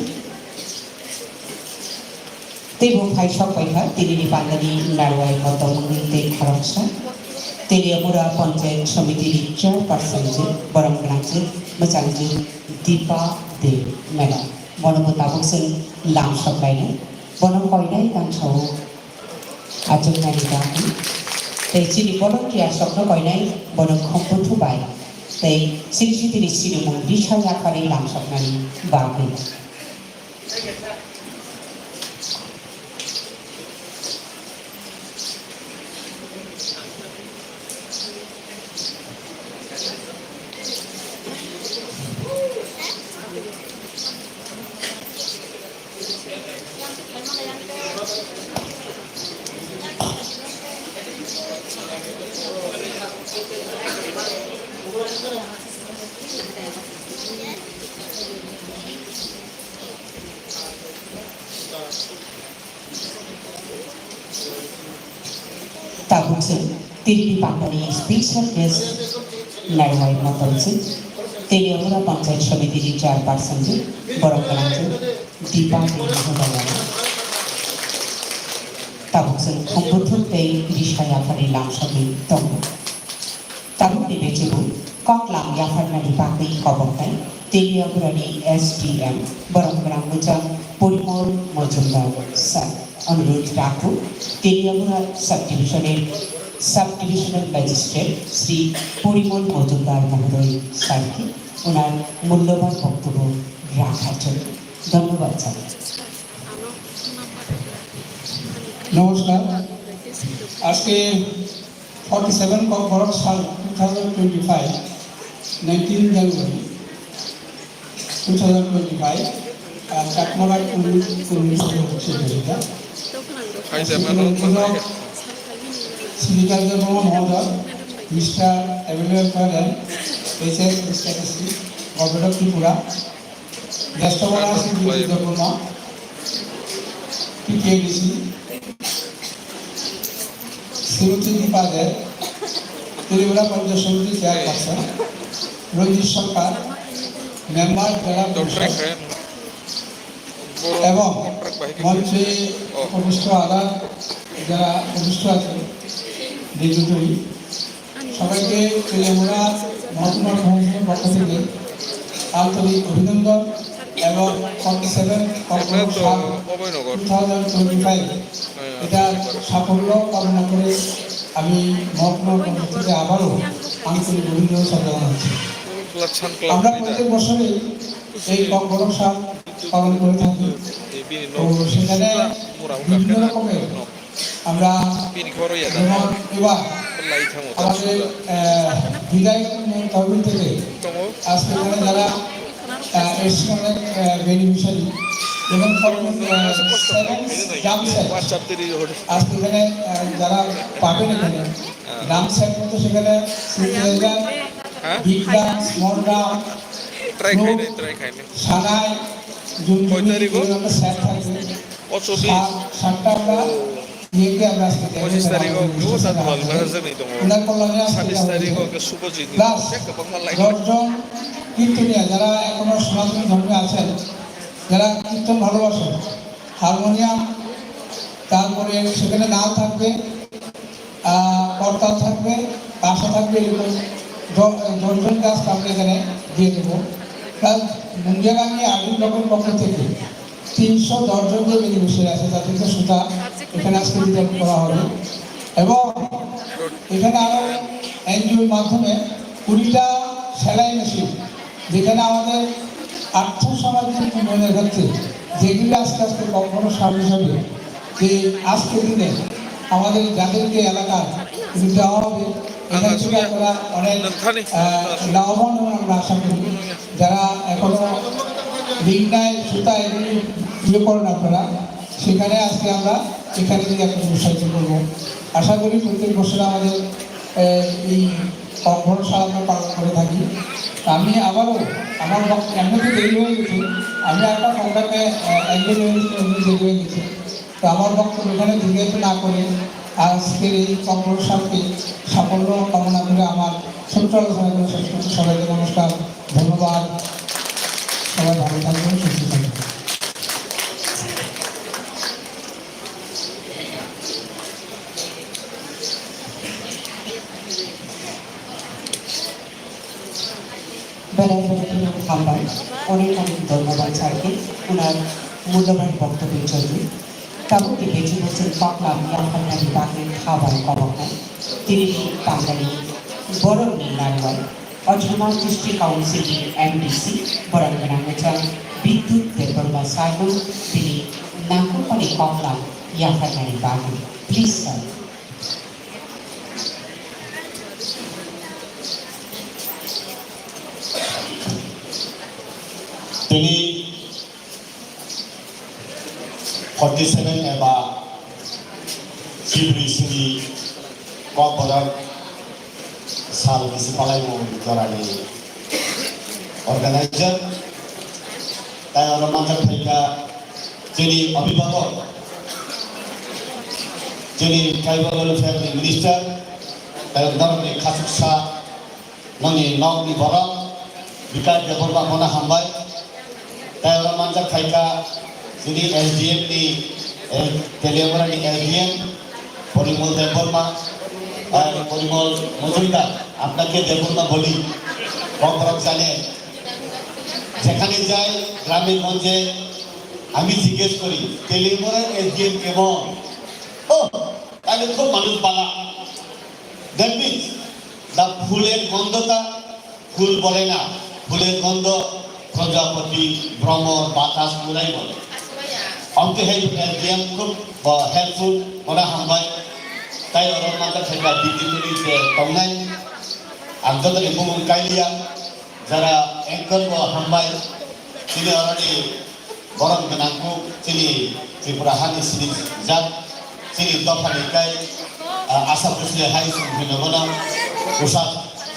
এবং ভাই সবাইকা তিরিনি বাঙালি নারওয়াই মতমন্দিতে খরচা তেলিয়ামুরা পঞ্চায়েত সমিতির chairperson যে বরমগ্রামে মোচাংজি দীপা দে madam বনমতাবকসেন লাম সবাইনে বনম কয়নাই গানসাও আচরণারিকা They chili volunteer sok no koinai bono khompo thubai. They siri siri mon disha yakari lam soknani bagri. Tabukse, Tiri Pakani, special guest Narwai Motorse, Teliamura Panchay Shamiti Chairperson, Borokanache, Deepa Mahodaya. Tabukse, Komputu Pay, Rishaya Fari Lamshabi, Tomo. Tabuki Bechibu, Koklam Yafarnadi Paki, Kobokai, Teliamurani SDM, Borokanamucha, Purimor Mojumdar, Sir. অনুরোধ রাখো Teliamura subdivisional magistrate Shri Parimal Majumdar মহোদয় স্যারকে ওনার মূল্যবান বক্তব্য রাখার জন্য ধন্যবাদ জানাই। নমস্কার, আজকে 47 কর্পোরেট সাল 2025 19 জানুয়ারি 2025 কাটমারা Sindikaja Mohammed, Mr. Evaluator Fadan, HS Statistics, Government of Tripura, Gastavara Sindikaja Diploma, PKDC, Srimati Deepa, Tripura Panchayat Samiti Chairperson, Ranjit Sarkar, Member Jala Parishad, এবং মঞ্চে উপবিষ্ট আদার যারা উপবিষ্ট আছেন ডিজিটালি সবাইকে তেলিয়ামুড়া মহকুমা প্রশাসনের পক্ষ থেকে আন্তরিক অভিনন্দন এবং 47 অক্টোবর 2025 এটা সাফল্য কামনা করে আমি মহকুমা পক্ষ থেকে আবারও আন্তরিক অভিনন্দন জানাচ্ছি। আমরা প্রত্যেক বছরই এই কর্মশালা পালন করে থাকি, তো সেখানে বিভিন্ন রকমের আমরা যেমন এবার আমাদের বিদায় তহবিল থেকে আজকে এখানে যারা এসছেন অনেক বেনিফিশিয়ারি যেমন আজকে এখানে যারা পাবেন এখানে গ্রাম সেট মতো সেখানে বিগ গ্রাম স্মল গ্রাম সানাই সেট থাকবে সাতটা আমরা নিয়ে আমরা দশজন কীর্তনিয়া যারা এখনো সনাতনী ধর্মে আছেন, যারা কীর্তন ভালোবাসেন, হারমোনিয়াম, তারপরে সেখানে নাল থাকবে, করতাল থাকবে, কাঁসা থাকবে, এরকম দশজন গাছ আমরা এখানে দিয়ে দেবো। প্লাস মুন্ডিয়াগামী আর্মি ব্লকের পক্ষ থেকে 310 জন যে বেনিফিশিয়ারি আছে তাদেরকে সুতা এখানে আজকে বিতরণ করা হবে এবং এখানে আরো এনজিওর মাধ্যমে 20টা সেলাই মেশিন যেখানে আমাদের আর্থসামাজিক উন্নয়নের ক্ষেত্রে যেগুলি আস্তে আস্তে কখনো সামনে হবে যে আজকের দিনে আমাদের যাদেরকে এলাকার দেওয়া হবে এখান থেকে আপনারা অনেক লাভবান হবেন আমরা আশা করি যারা এখনো রিংনায় সুতা এগুলি ইয়ে করেন আপনারা সেখানে আজকে আমরা এখানে থেকে একটা উৎসাহিত করবো আশা করি প্রত্যেক বছর আমাদের এই কর্মশালা আমরা পালন করে থাকি আমি আবারও আমার এমনিতে দেরি হয়ে গেছে আমি একটা সংখ্যাকে একদিন দেরি হয়ে গেছে তো আমার বক্তব্য এখানে দীর্ঘায়িত না করে আজকের এই কর্মশালাকে সাফল্য কামনা করে আমার ছোট্ট আলোচনা করে শেষ করছি সবাইকে নমস্কার ধন্যবাদ সবাই ভালো থাকবেন সুস্থ থাকবেন আমরা অনেক অনেক ধন্যবাদ স্যারকে ওনার মূল্যবান বক্তব্যের জন্য তারপরে বেঁচে বলছেন পাকলা ইয়াফানারি বাংলার খাবার কমানো তিনি বাঙালি বড় নারওয়াল অঝমা ডিস্ট্রিক্ট কাউন্সিল এমডিসি বড়াঙ্গনাঙ্গচার বিদ্যুৎ দেববর্মা সাইমন তিনি নাঙ্গপানি পাকলা ইয়াফানারি বাঙালি প্লিজ স্যার তিনি 47 एबा सिब्रिसिनि क'क्राझार साल मुनिसिपालाइमु जरानि अर्गानाइजार ताई और मानजा थाइका जोंनि अभिभावक जोंनि ट्राइबल वेलफेयार मिनिस्टार ताई नरनि खासुसा ननि नगनि बरक बिकास देबबर्मा मोना हामबाय ताई और मानजा थाइका जोंनि एसडीएम नि तेलियामुरानि एसडीएम परिमल देबबर्मा परिमल मजुमदार আপনাকে দেববর্মা বলি কখনো জানে যেখানে যাই গ্রামে গঞ্জে আমি জিজ্ঞেস করি তেলিয়ামুরার এসডিএম কেমন ও তাহলে খুব মানুষ বালা দ্যাট মিন্স দা ফুলের গন্ধটা ফুল বলে না ফুলের গন্ধ প্রজাপতি ভ্রমর বাতাস পুরাই বলে অঙ্কে এসডিএম খুব হেল্পফুল ওরা হামবাই তাই ওরা মাথা থেকে দিদিমণিতে টংনাই আন্তর্জাতিক ভ্রমণ কাইলিয়া যারা এঙ্কর হামবাই তিনি ওরানি গরম গোনাंखौ তিনি ত্রিপুরা হানি সিনি জাত তিনি দফানিকাই আসাম পুলিশে হাই সুপ্রিম বনাম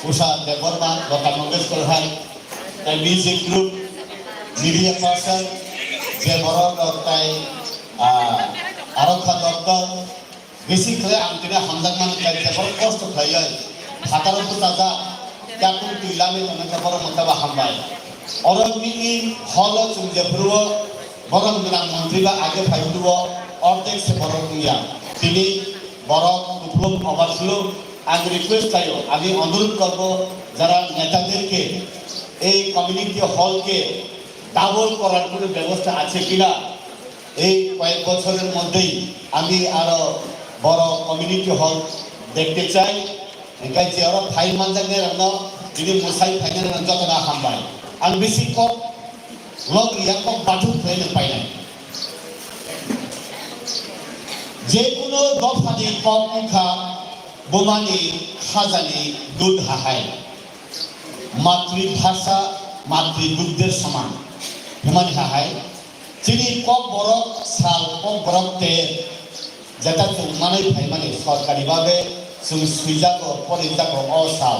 উষা দেববর্মা লতা মঙ্গেশকর হাই তাই মিউজিক গ্রুপ মিডিয়া পার্সন যে বড় তাই আরক্ষা দপ্তর বেশি খেলে আনতে হামজাক মানুষ যেমন কষ্ট খাইয়ে সাতারো তাজা যাকুন তুইলামে অনেক বড় মতাবা হামবাই অরণ্যি হল চুঞ্জেপুর বরং গোনাं মন্ত্রী বা আগে ফাইলুব অর্ধেক সে বড় কুইয়া তিনি বড় উপলম অবাসল আমি রিকোয়েস্ট চাই আমি অনুরোধ করব যারা নেতাদেরকে এই কমিউনিটি হলকে ডাবল করার কোনো ব্যবস্থা আছে কিনা এই কয়েক বছরের মধ্যেই আমি আরো বড় কমিউনিটি হল দেখতে চাই এখানে যে আরো ফাইল মানজানের যদি মশাই ফাইনের যতটা হামবাই আর বেশি কম লগ ইয়াক বাথুম ফেলে পাই নাই যে কোনো দফানি কম সংখ্যা বোমানি খাজানি দুধ হাহাই মাতৃভাষা মাতৃবুদ্ধের সমান হেমানি হাহাই যিনি কম বরফ সাল কম বরফতে যেটা মানে ভাই মানে সরকারিভাবে সুইজাকো পরিজাকো অ সাল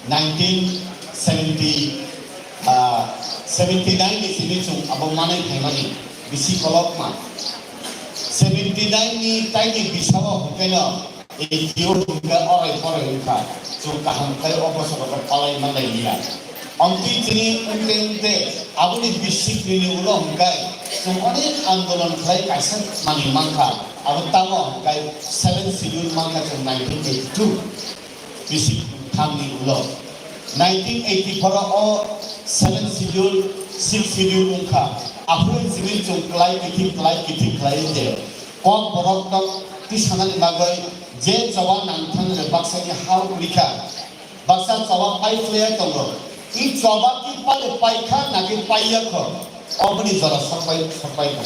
1979 ni sini chung abo manai thaimani bisi kolok ma 79 ni tai ni bisawa hokeno ei dio hukka orai pore hukka chung kaham kai obosor palai manai dia onti chini unte abuni bisik ni ulo hukkai chung onek andolon khai kaisa mani mangkha abo tamo hukkai 7 schedule mangkha chung 1982 bisik thamni ulo 1984 o 7 schedule 6 schedule ungkha Afro civil chung klai kiti je. Kok borok tok ti sanan bagai je jawa nang thang re baksa ni how lika. Baksa jawa pai flea tongo. I jawa ki pale pai kha na ki pai ya kho. Obni jara sapai tongo.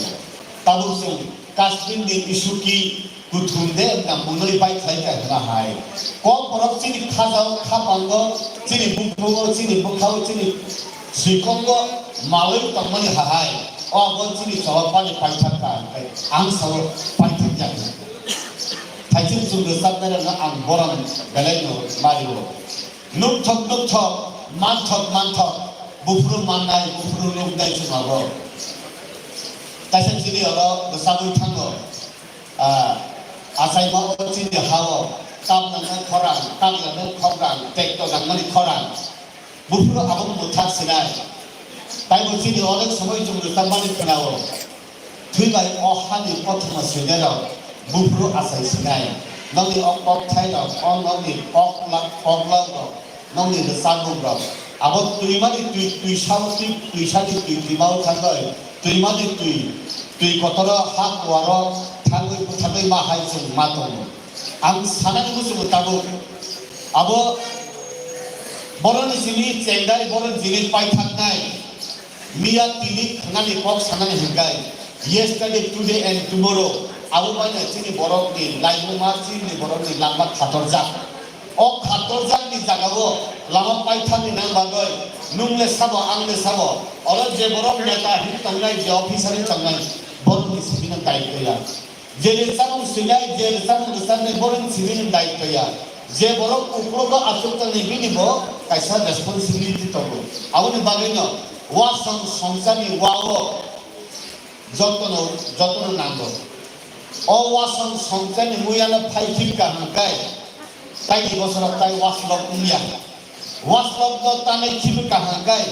Tabu chung Kashmir ni issue ki kuthunde na munoi pai khai ka na hai. Kok borok chini khajao khapango chini bukho chini bukhao chini Sikongo malai tangmani hai. Oh, bon sini sawa pani paithaka, ang sawa paithakya. Thaisin sungguh sabda na ang boram beleno mario. Nuk thok, manthok, bufru manai, bufru lugdai sumago. Thaisin sini oro sabu thango. Asai ma sini hawo, tam nang khorang, tekto nang mani khorang. Bufru abang muthak sinai. তাই বলছি যে অনেক সময় জন্য সম্মানি কেনাও তুই ভাই অহানি প্রথম সিনেরাও বুফরু আসাই Sinai নংনি অক থাইরাও অন নংনি অকলাও নংনি সাগুরাও আবার তুই সাদি তুই মাও থাকই তুই কতরা হাত ওয়ার থাকই মা হাইছুন মা দङ आं सानानै बुझो ताबो आबो बरनि सिनि चेंगाय बरन जिनि पाइथाकनाय Mia tini nani kok sanani hinggai. Yesterday, today, and tomorrow. Abu banyak sini borok ni, lain marci ni borok ni lama khatorjak. Oh khatorjak ni jagawo, lama paithan ni nang bagai. Nungle sabo, angle sabo. Orang je borok neta hit tangai je officer ni tangai. Borok ni sini nang dai kaya. Je samung singai, je samung besar ni borok ni sini nang dai kaya. Je borok ukro ko asuk tangai bini bo, kaisa responsibility togo. Abu ni bagai no. Wasang songsani wawo jotono nando. O wasang songsani muyana paikip kahangkai. Tai di bosra tai waslok unya. Waslok do tanai kip kahangkai.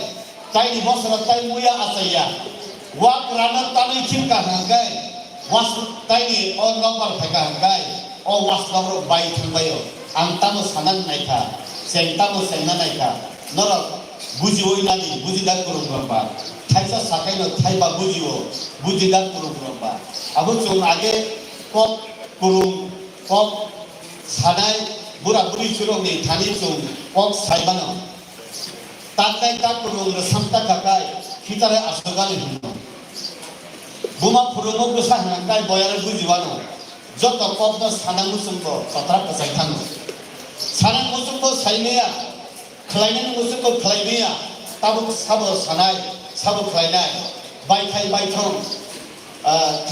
Tai di bosra tai muya asaya. Wak rana tanai kip kahangkai. Tai di o nopal kahangkai. O waslok ro bai thangbayo. Angtamo sanan naika. Sengtamo sengna naika. Norok bujiwo inani bujidan kurung berapa thaisa sakai no thaiba bujiwo bujidan kurung berapa abo chung age kok kurung kok sanai bura buri churong ni thani chung kok saibano takai tak kurung samta kakai kitare asogani hino buma kurungo busa hankai boyare bujiwano joto kok no sanang musungko satra kasai thano sanang musungko saineya Kelainan musuh ko kelainia, tabuk sabo sanai, sabo kelainai, baikai baitong,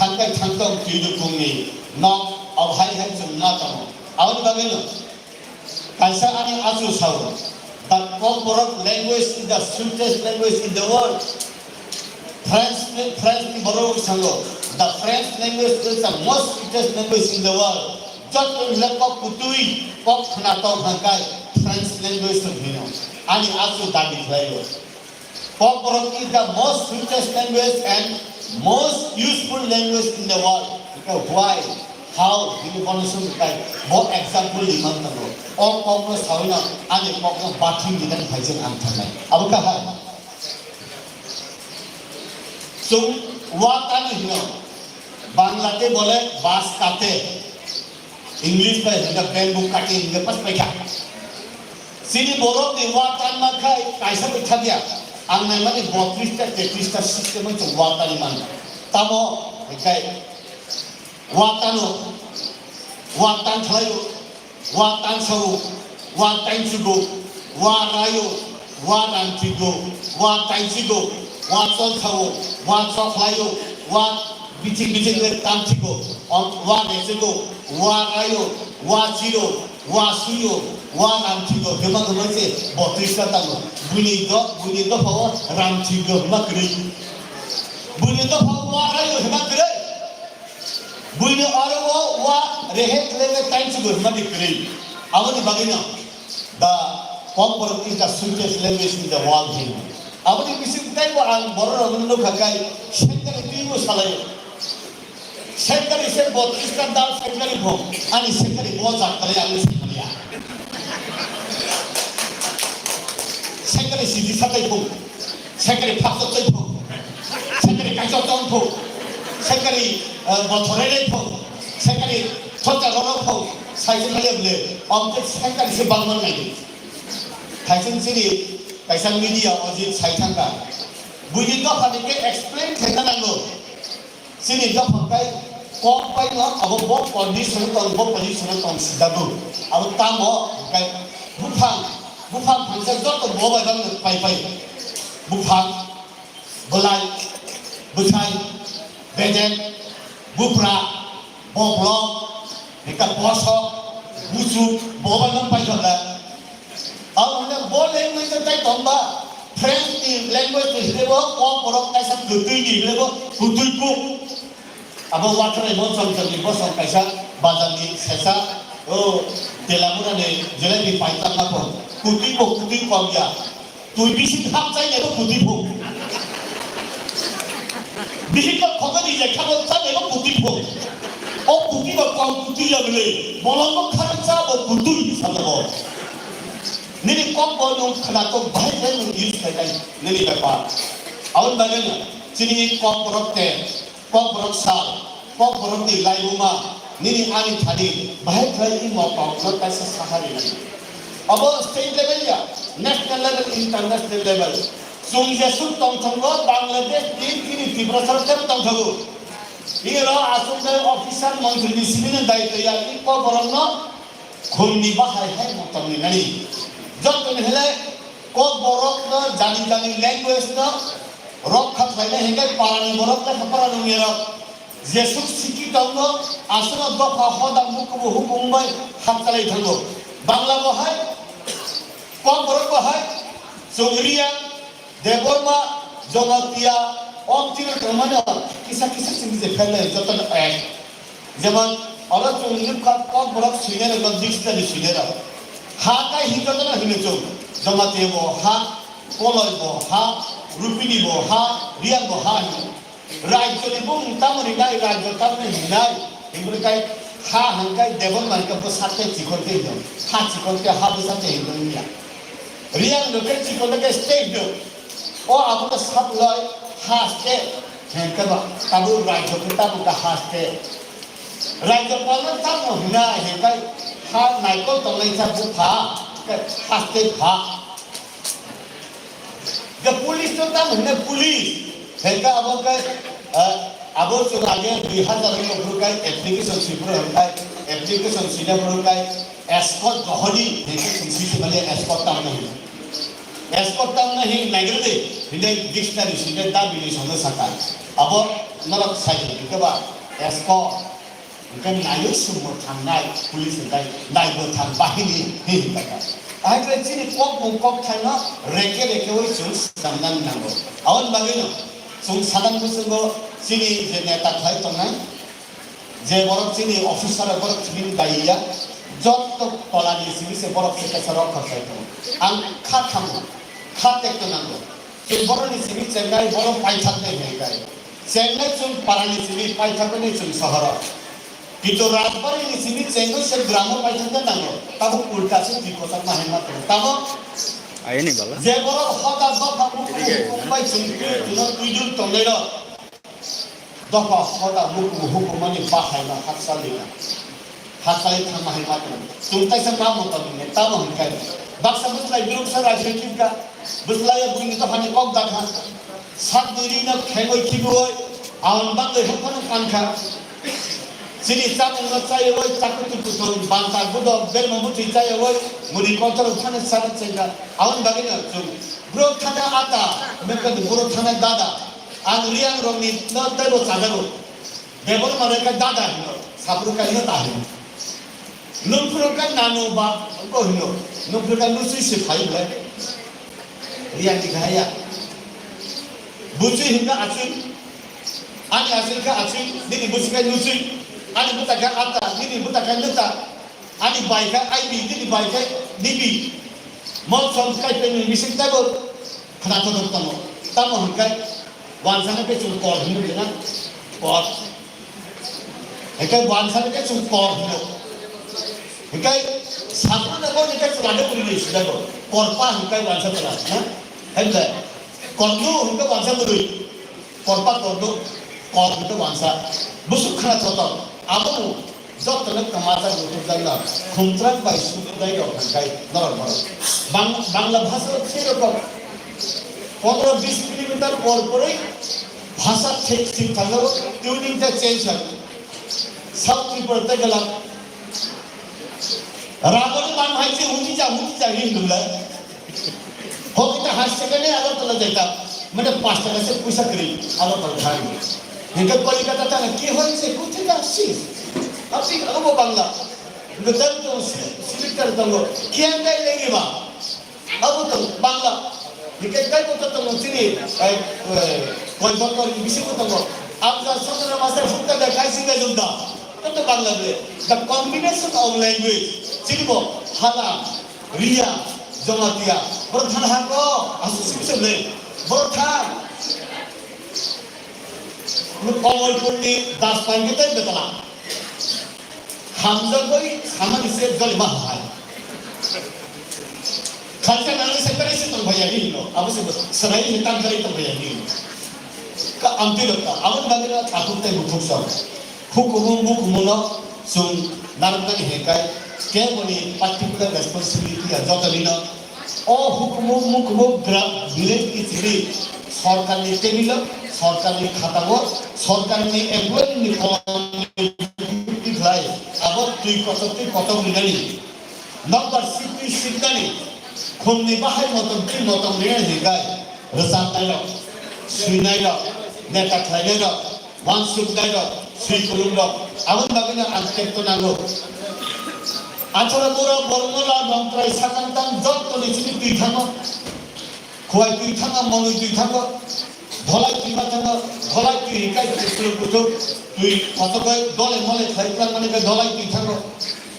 tangkai tangtong hidup bumi, nok awhai hai jumnatong. Awal bagaimana? Kaisa ani asu sawo. The corporate language is the sweetest language in the world. French borok sango. The French language is the most sweetest language in the world. Jatuh lekok putui, kok kenatong hangkai. French language to hino. Ani asu dadi playo. Corporate is the most sweetest language and most useful language in the world. Because why? How? Ini konusum kai. Bo example lima tano. All corporate sawina ani corporate bathing dengan kajian antaranya. Apakah hal? So watan hino. Banglate boleh bas kate. English पे हिंगा pen book काटे हिंगे पास पैसा सिनी बोरो ने वातान में कैसा बैठा दिया आंगने में 32 का सिस्टम में तो वातान ही मान तबो काय वातान थलायो वातान सरो वातान चिगो वारायो वारांचिगो वातांचिगो वाचल थवो वाचल थलायो वा बिचिंग ले तांचिगो और वा नेचिगो Warayo, wajiro, wasuyo, warantigo, gemang se, botrista tango. Bunido pawa rantigo makri. Bunido pawa warayo makri. Bunido arawo wa rehet leve tanchigo makri. Awani bagina. The corporate is the sweetest language in the world. Awani kisi tay wa ang borro no kakai. Shengkari timo salayo. Sekali se botis kan dal sekali bo, ani sekali bo zat kali ani sekali ya. Sekali sidi sakai bo, sekali paksa kai bo, sekali kaisa tongpo sekali bothorele pho sekali thota goro pho saijin leble omte sekali se bangman nai kaisen sini kaisa media ojit saithanga buji to phadike explain thenanango sini to phakai kok pai no abo bo condition ton sidabu abo tamo kai bufang phangsa jot to bo ba pai bufang bolai buchai beden bupra boblo eka bosok busu bo ba pai jala abo bo language tai tomba French language to hidebo ko porok kaisa gutui ni hidebo gutui ku abo water ebo chong bosok kaisa bazali sesa o telamura ne jelebi paita na ko gutui ko ya tui bisi kham chai ne ko gutui pho bisi ko khogani je khabo cha ne ko gutui pho o gutui ko gutui ya bele bolong ko kham cha bo gutui salabo nini kok bolong khana to bhai bhai no use kai nini bapa aun bagen chini kok borok sal kok borok ni laibuma nini ani thadi bhai bhai ni mo pa no ta sa sahari ni abo state level ya national level international level sung je sung tong thong lo bangladesh ni tibra sarkar tong thogu iro asung de officer mantri ni sibine daitya ya ni kok borok no khumni bahai hai mo tong ni nani যতন হেলে cock বরক না জানি language না rock খাত ফাইলে হেগে পারানি বরক তা পারানি মেরা জেসু শিক্ষিত ন আসনা দফা হদা মুকবু হুকুমবাই হাতলাই থাকো বাংলা বহাই কক বরক বহাই চৌরিয়া দেবরমা জগতিয়া অন্তির মানে কিসা সিংজে ফেলে যতন এক যেমন অলা চৌরির কক বরক সিনে না ডিকশনারি সিনে না ha kai hito na hine chou jamate bo ha koloi bo ha rupini bo ha rian bo ha rai choli bung tamori nai rai jo tamne hinai ingre kai ha hangai devon man ka bo satte chikon ke do ha chikon ke ha bo satte hindo nia rian no ke chikon ke stage do o abu ka sat loi ha ste hen ka ba tabu rai jo ke tabu ka ha ste rai jo pala tamo hinai he kai ha nai ko tong lai sa bu pha ka haste pha the police to tam ne police he ka abo so age 2000 lo kai application sipro kai application sipro kai escort johani he ke sisi bale escort tam nahi nagre hinde dictionary sine da bili sonda saka abo narak sai ke ba escort kan nayo sumo thangnai police dai nai bo thang bahini he taka ai kre chini kok thana reke oi chung samdan nango awan bagino chung sadan busungo chini je neta khai tongnai je borok chini officer borok chini daiya jot to tolani sini se borok se sarok khai to ang kha thamu kha tek to nango je borok ni sini chengai borok pai thakne he kai chengai chung parani sini pai thakne chung sahara কিন্তু রাজবাড়ি নিসিনি Django সে গ্রাম পাইছতে নাঙ্গো তাবো উল্টা সে বিপসাত না হেমা তো তাবো আইনি বালা যে বড় হদা দফা মুকুবাই চিনি তুনো তুইজুল তলের দফা হদা হুকুমানি বাহাইনা হাতসালি থামা হেমা তো তুমতাই সে নাম মত নে তাবো হনকাই বাক্সা বুসলাই গ্রুপ সা রাজনীতি কা বুসলাই বুইনি তো হানি কক দাখা সাত দুরি না খেগই কিবই আওন বাংলে হেফানো কানখা sini sabung na saya woi takut tu bangsa budo bel mamuti saya woi mudi kontrol thane sarat chenga awan bagina tu bro thana ata meka bro thana dada an riang rongni na tebo sadago bebor mare ka dada hino sabru ka hino ta hino numpro ka nano ba ko hino numpro ka nusi se phai le riang di khaya buji hinga asin ani asin ka asin dini buji ka nusi ani butaka ata nini butaka neta ani baika aibi nini baika nibi mon som kai pe ni misik tabo khana to tamo hankai wansana pe chung kor hinu na kor ekai wansana pe chung kor hinu ekai sabna na ko ekai chulade puri ni sidago kor pa hankai wansana na henkai kornu hankai wansana puri korpa tordo kor itu bangsa busuk khana total abu jotne kamajar butuh dayla khumtran bai suku dayla kai normal bangla bhasha সেরকম 15-20 kilometre পর পরে ভাষা ঠিক থাকলেও টিউনিংটা change হয় south ত্রিপুরাতে গেলাম রাবণ মান হয়েছে হুঁচি যা হিন্দুলা হকিটা হাস সেখানে আগরতলা যাইতাম মানে 5 টাকা সে পয়সা করি আগরতলা খাই এখানে কলিকাতাতে কি হয়েছে কোথায় আসছিস আপনি আবো বাংলা গতম তো সিলিটার দঙ্গো কি আনলাই লেগে বা আবো তো বাংলা এখানে কত তো চিনি কোন বকর বিশেষ তো আপনার সদর মাসে ফুটটা দেখাইছি না জুদা তো বাংলা বলে দ্য কম্বিনেশন অফ ল্যাঙ্গুয়েজ চিনিব হালা রিয়া জমাতিয়া বরথান হাকো আসুসিবলে বরথান কমলপুরনি দাস পাইতে বেতলা হামজগই সামানি সে গলবা হয় খালসা নালে সেক্টরে সে তো ভাইয়া হিলো অবশ্য সরাই হিতাম করে তো ভাইয়া হিলো কা আন্তিরতা আমন বাগেরা ঠাকুরতে মুখসব hukum-hukum sung narang hekai keboni particular responsibility jotalina o hukum grab village ki chiri sarkar ni table sarkar ni khatago sarkar ni employee ni community bhai abot tui koto minani number city sikani khomni bahai motom ne hekai rasam nailo suinailo neta thailo wansuk nailo Sri Kulumdok, awan bagina arsitek to nago. Achora pura bormola dongtrai sakantang jot to nichini tithamo. Kuai tithamo monu tithamo. Dholai tithamo, dholai tihikai tithlo kutuk. Tui kotokai dole mole thaiklan mane ka dholai tithamo.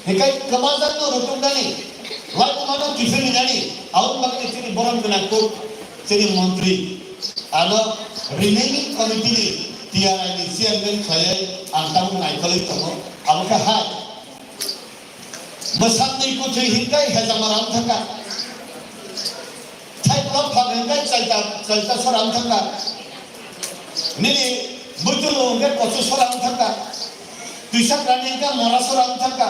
Hikai kamazan no rutung dani. Lai mano tifini dani. Awan bagina chini boram kenakku. Chini menteri. Ano remaining committee tiara ni chairman khaya angtang naikali tomo amka hai masam nei ko thei hinkai hezamaram thaka thai blok phag hinkai chalta soram thaka nini butul nge kochu soram thaka tuisa prani ka mara soram thaka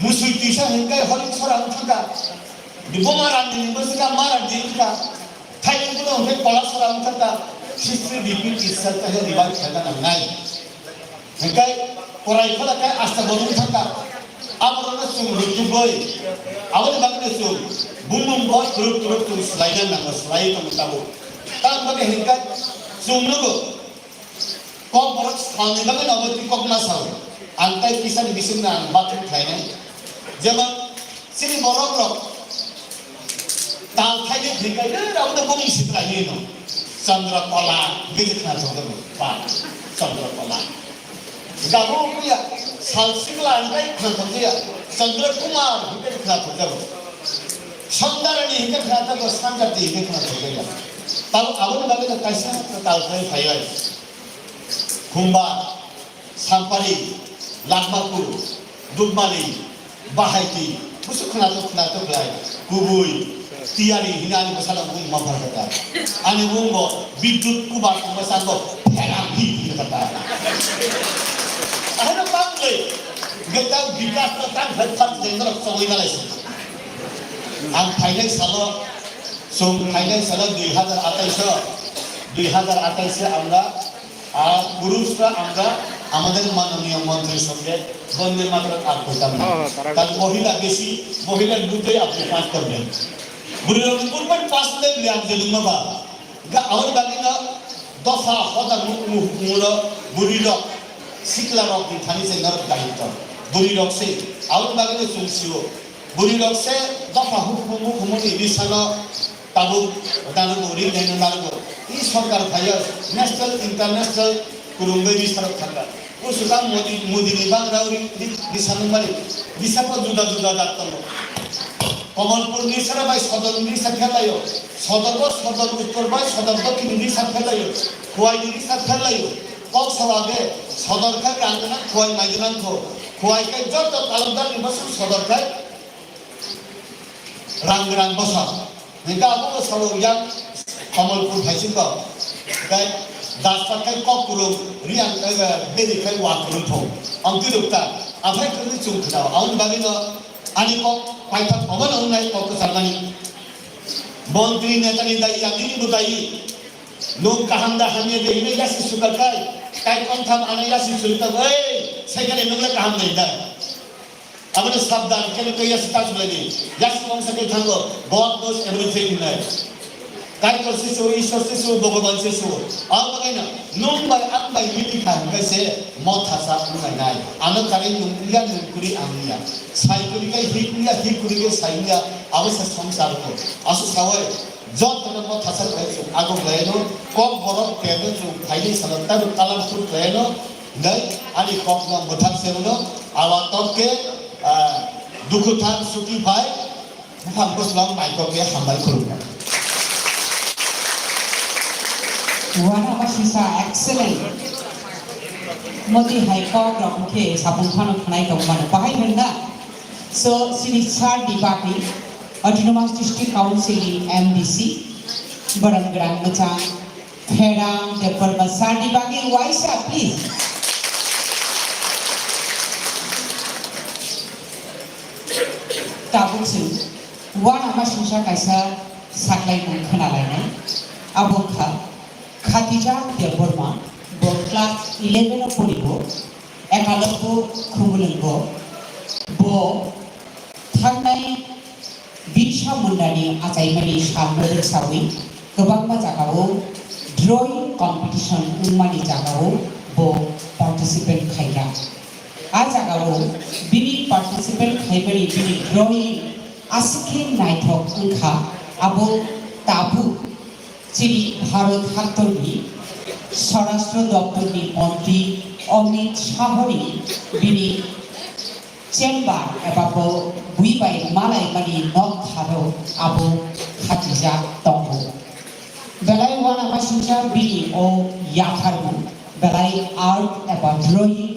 musui tuisa hinkai holik soram thaka dibomara ni musika mara dinka thai ngulo nge kola soram thaka history repeat itself as a revive thaka nai hekai korai khala kai asta bodum thaka amrona sum rutu boy awal bagne sum bum boy turut tu slide na slide to mutabo tam bage hekai sum nugo ko borak sthane bage nabati kokna saw antai kisan bisimna bathum thaine যেমন sini borok rok tal thaine hekai na rawda bum sitrahi no Chandra Kola, gitu kan contoh Pak Chandra Kola. Gabu punya salsila antai kan dia Chandra Kumar gitu kan contoh. Sandarani gitu kan contoh Sanjati gitu kan contoh. Tahu awal bagi kita kaisa tahu saya fayai. Kumba, Sampari, Lakmakur, Dubmali, Bahaiti, busuk kan belai. Kubui tiari hinani masalah bung mafar kata, ane bunggo bidut kubat masalah heran hidup kata. Ahana bangle, kita bikas tentang hebat dengan semua ini. Ang Thailand salah, Thailand salah 2028 আমরা পুরুষরা আমরা আমাদের মাননীয় মন্ত্রীর সঙ্গে বন্দে মাতরম up করতাম না তার মহিলা বেশি মহিলার বুঝে আপনি পাস করবেন বুড়ির পূর্বের পাস লেগে আপনি লুমবা গা আর বাকিনা দফা হদা মুল বুড়ির শিকলা রক থানি সে নরক দায়িত্ব বুড়ির সে আর বাকিনা সুলসিও বুড়ির সে দফা হুকুমনি বিশাল তাবু দানগো রি দানগো এই সরকার ভাইয়া national international kurumbai di sarap thanga usuka modi ni bang rauri di sanumari di sapa juda datang Kamalpur ni sarabai sodor ni sakhelayo sodor uttor bai sodor dokhin ni sakhelayo khwai ni sakhelayo kok sawage sodor ka rangna khwai maidan ko khwai ka joto talabdar ni basu sodor ka rang basa nika abu salo yak Kamalpur bhaisin ba kai dasar kai kok kurung riang beri kai wak kurung thong ang kuduk ta abai kurung chung khna ang bagi no ani kok paithak oban ang nai kok sarmani मंत्री नेता ने दाई यानी बुदाई लोग कहंदा हमें दे ने या सुकर काय कौन था आने या सुलता ओए सेकंड नगला काम नहीं दा अब ने सावधान के कोई या स्टार्ट लगे या कौन सके थांगो God knows everything in that काय कर से सो ईश्वर से सो भगवान से सो आ बगाइना नों बाय अप बाय मिति खान कैसे मौत हसा नहीं नाय आनो करे नुया नुकुरी आमिया साइकुरी का हिकुरी के साइया आवश्यक संसार को असु सावय जत तन मौत हसा कैसे आगो गएनो कब बरफ केबे जो फाइली सलता कलम सुर गएनो नै आनी कप न मथक सेनो आवा तब के दुख थान सुखी भाई हम को सलाम माइको के हमाय खुलना Wana masisa excellent. Modi hai kok rokhe sabun khano khnai dong mana bahai henna. So sini char dibaki Autonomous District Council MDC Barang Grand Macang Herang Depor Masar dibaki Waisa please. Tabuk sin wana masisa kaisa saklai mun khana lainai abong kha Khadija Debbarma class 11 পড়িব Ekalavya খুমুলিঙ্গ ব थांनाय बिरसा मुन्डानि आजायमानि साननो सावै गोबां जागाव drawing competition उमानि जागाव ब participate खायगा आ जागाव बिनि participate खायबानि बिनि drawing आसिके नायथक ओंखा आबो ताबु যিনি ভারত হাতনি স্বরাষ্ট্র দপ্তরের মন্ত্রী অমিত শাহরি বিনি চেম্বার এবা বুইবাই মালাই মানি নক খারো আবো খাতিজা দङ বেলাই ওয়ানা মাসিংসা বিনি ও ইয়াখারমু বেলাই আর্ট এবা ড্রয়িং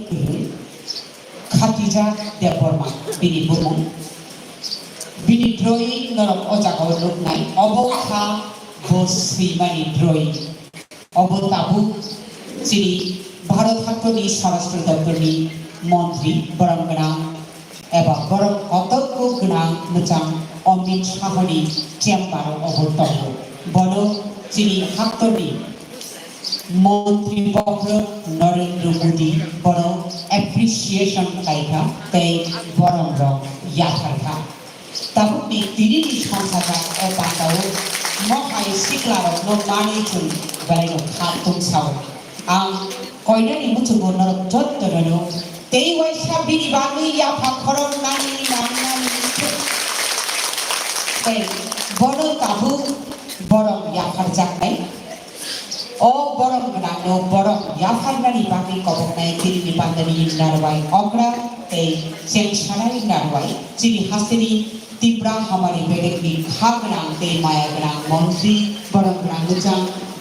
খাতিজা দেববর্মা বিনি বুমু বিনি ড্রয়িং নরম অজাগাও লুকনাই অবখা Bos Srimani Droi Obotabu Chini Bharat Hatoni Sarastra Daptoni Montri Barang Ganang Eba Barang Otoko Ganang Muchang Omit Shahani Chamber Obotabu Bono Chini Hatoni Montri Bokro Narendra Modi Bono Appreciation Kaita Tei Barang Rong Yakarha Tabu ni Tini Shansaka Opatau Mohai siklar no mani chun balai no khatung saw ang koina ni mutu gonor jot tono tei wai sabi ni bagi ya phakhoron nani nani tei bodo tabu borong ya kharjak nai o borong ganang no borong ya kharnani bagi kobok nai tiri ni pandani narwai okra tei seng sanai narwai chini hasini Tibra हमारी बेटे की खागना ते माया गना मंत्री बड़ा ग्रांगुचा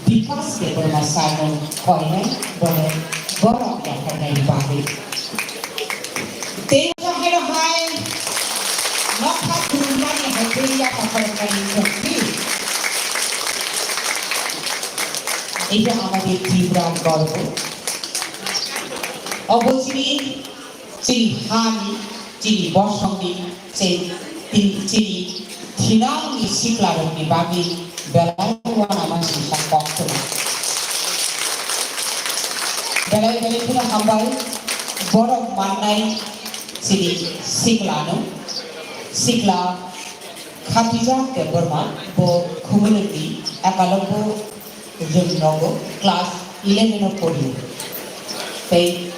विकास के बड़ा साइडों कोई बड़ा क्या करने की बात है तेरा है ना भाई नौका दुनिया ने हथेलियाँ पकड़ करने की इधर हमारे तीव्र गौरव अब वो चिरी हानी चिरी बॉसोंगी से Ciri hinang ni siklarong ni bagi belawan naman sa pokto. Belai puna hambal borong manai ciri sikla Khadija Deborma bo khumulati akalombo jumnogo class 11 podi. Tei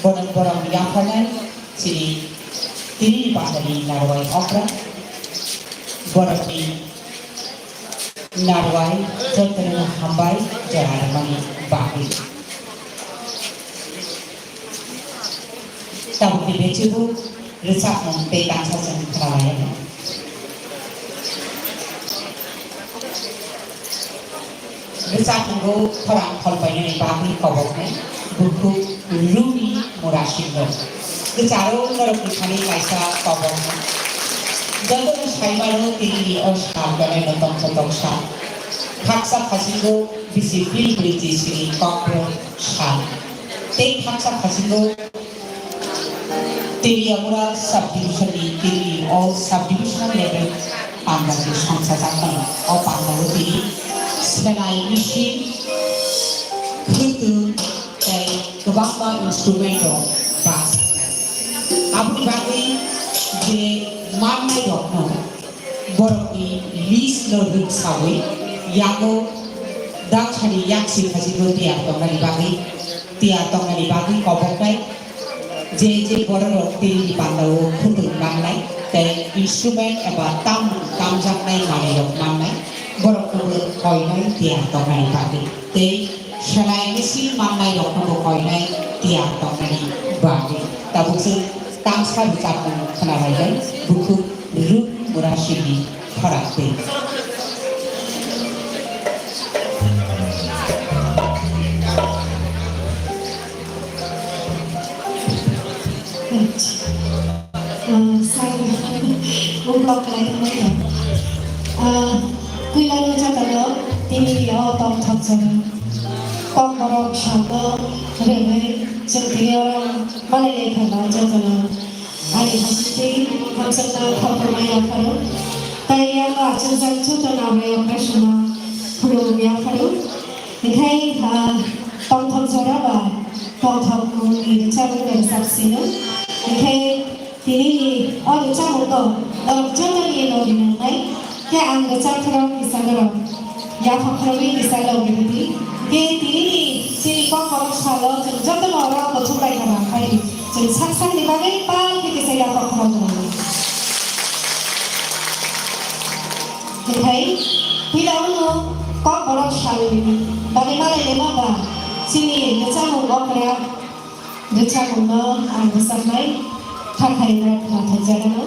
borong yahanan ciri Tini pandani narwai okra, borati narwai jentera hambai jalan mani bagi. Tahu di becubu resak mengpe bangsa sengkala. Resak menggo perang kolpai ni bagi koboknya buku Rumi Murashindo. Kecaro nurut kami kaisa kobong. Jangan saya malu tinggi osar dan nonton sah. Haksa Khasigo disipil berisi sini kokro shan. Tek haksa Khasigo Teliamura subdivision di all subdivisional level আমরা যে সংস্থা থাকতাম অপাঙ্গতি সেলাই machine কিন্তু गोबां instrument बास abni bagai je marnai rokno borokni list no ruk sawi yago dakchani yaksi khasigo tia tongani bagai kobokai je borok tiri pandau khuntung mangnai tai instrument eba tam jaknai mane rok mangnai borok ko koinai tia tongani bagai tai Shalai mesin manai rokno koinai tia tongani bagai tabukse tamsa bicarpun kenalaikan buku ruk murashidi farakte saya blog lại thôi nhỉ quy lao cho tao đó thì ở trong thật sự con bảo sao đó rồi mới chúng thì mà lại phải nói cho tao anh ấy thì không sẽ nào không phải là phải tại là chúng ta chút cho nào về cái sự mà không được phải thì thấy trong thật sự đó là con thật mình cho mình được sắp xỉ nữa thì thấy thì ở cái trang một tổ ở trong cái gì đó thì này cái anh cái trang không đi sang đâu ya không đi sang đâu thì cái thì chỉ có không sao đâu chỉ rất là lo có chút lại là phải chỉ sắc sắc đi vào cái ba cái sẽ ya không được thì thấy bây giờ nó có bao nhiêu sao đi và cái mà lại mà chỉ cái trang một góc này cái trang một nó anh có sao đấy thay ra thay ra đó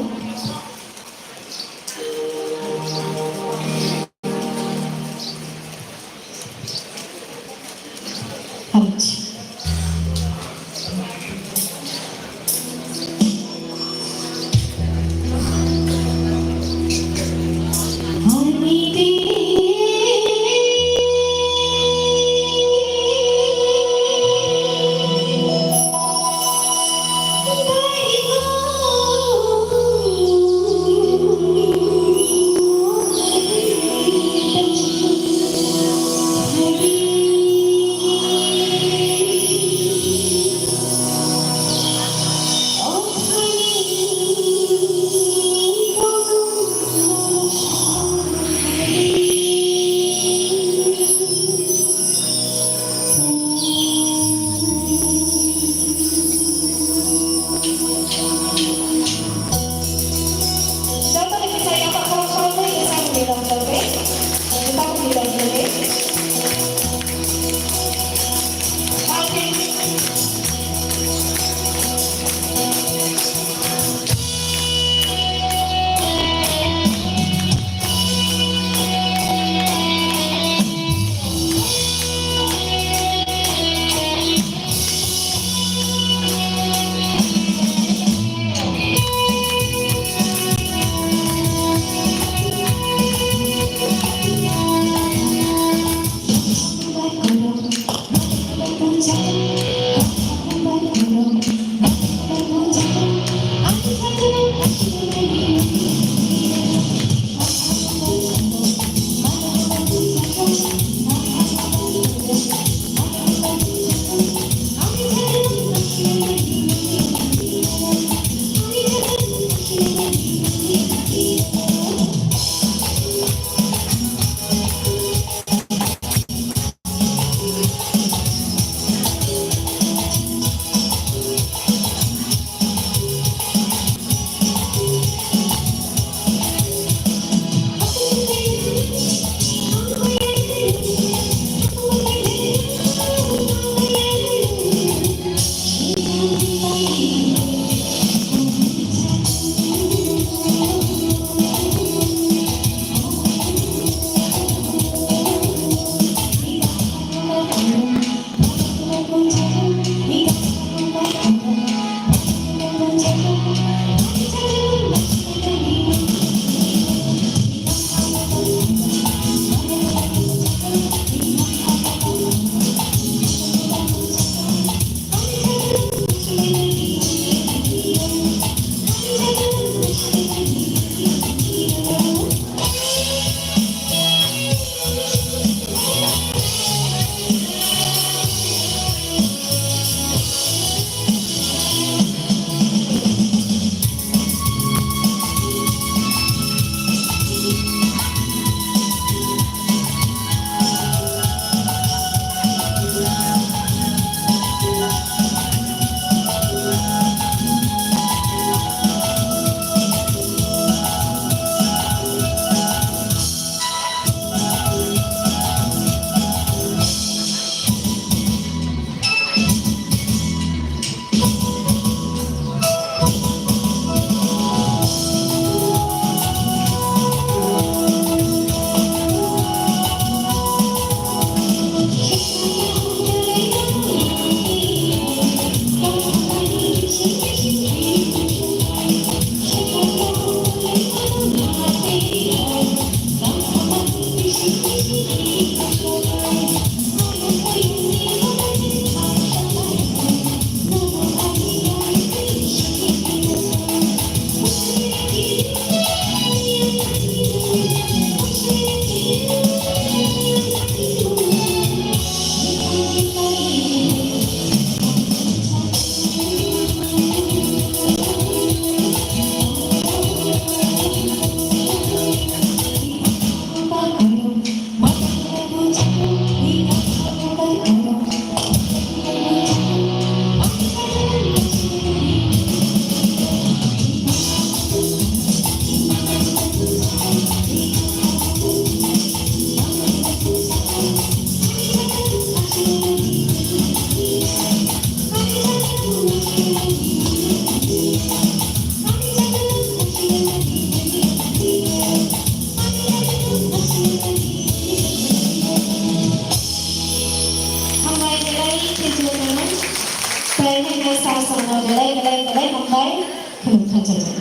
Hajjaj.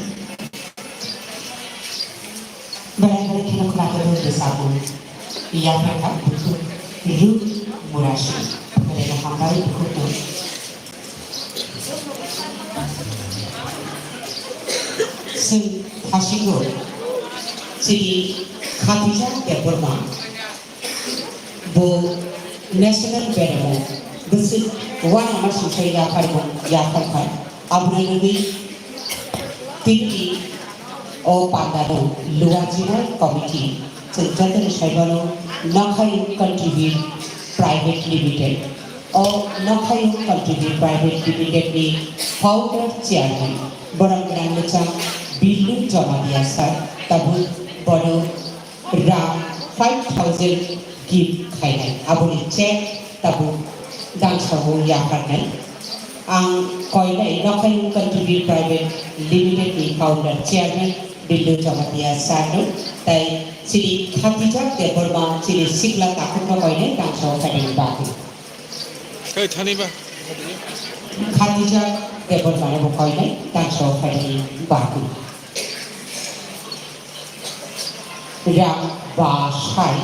Barang-barang kena kelakar bersabun. Ia berkat buku Ruk Murashi. Mereka hambari buku itu. Sing Hashigo. Jadi Khadijah Deborma. Bo National Beremo. Besit wan amar susai yakar kai. Abuna nabi tinggi o pandaro luar jinar komiti Central Saibano Nakhai Contribute Private Limited o Nakhai Contribute Private Limited ni founder chairman borang macam bilu jama dia sar tabu bodo ram 5,000 gift khai abuni check tabu dan sahu yakar nai ang koilai Nakhai Contribute Private Limited ni founder chairman bilu jama dia sar tai Siri Khadijah Deborma Siri Sikla Takutma koine dan sahu khai bagi Kau thani ba? Khadijah Deborma ni koine dan sahu khai bagi Ram Bashai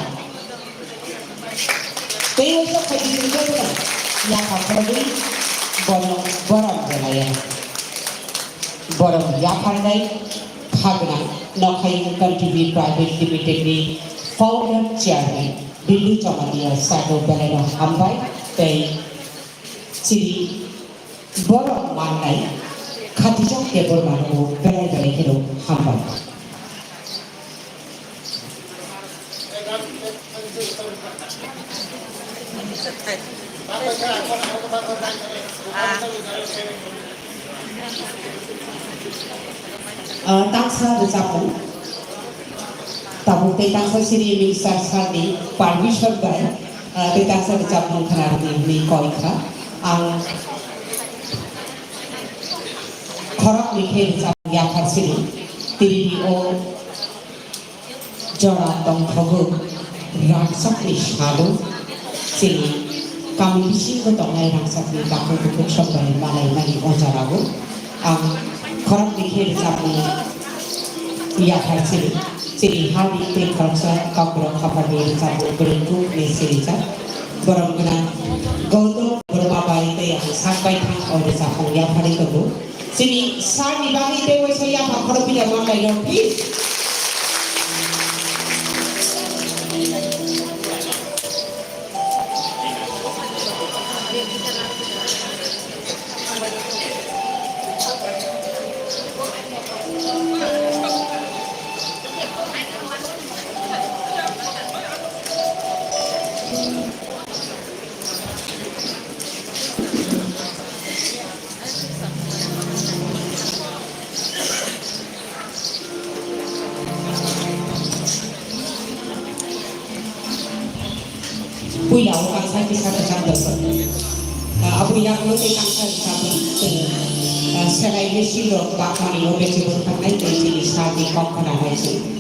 Tayo sa kaibigan ko yang kapalagi borong belaya borong yapandai Khagna Nakhai Contribute Private Limited ni founder chairman Bilu Chamadia Sado Belaya Hambai Tay Siri borong manai Khadijah Deborma ko belaya hero Hambai Tangsa Rizapun Tabu Tangsa Siri Minister Sadi Parmishwar Bai Tangsa Rizapun Khanardi Ni Koika Ang Khorak Mikhe Rizapun Yakar Siri Tiri O Jora Tong Thogu Ramsak Ni Shadu Siri kami bisi ko tongay ramsak ni Dako Bukuk Sobai Malay Mani Ojarago ang korang dikir sabi yakar siri siri hari te korsa kakurang kapagir sabi beruntung ni siri sa borong guna gauto berbabai te yang sampai tang oleh sapong yakar itu siri sa dibagi te wes yakar korang tidak makai lopi Puya orang saya bisa bercanda Abu yang lu tentang saya serai besi lo bakal ni obat sebut pakai jadi sahaja kau kena haji.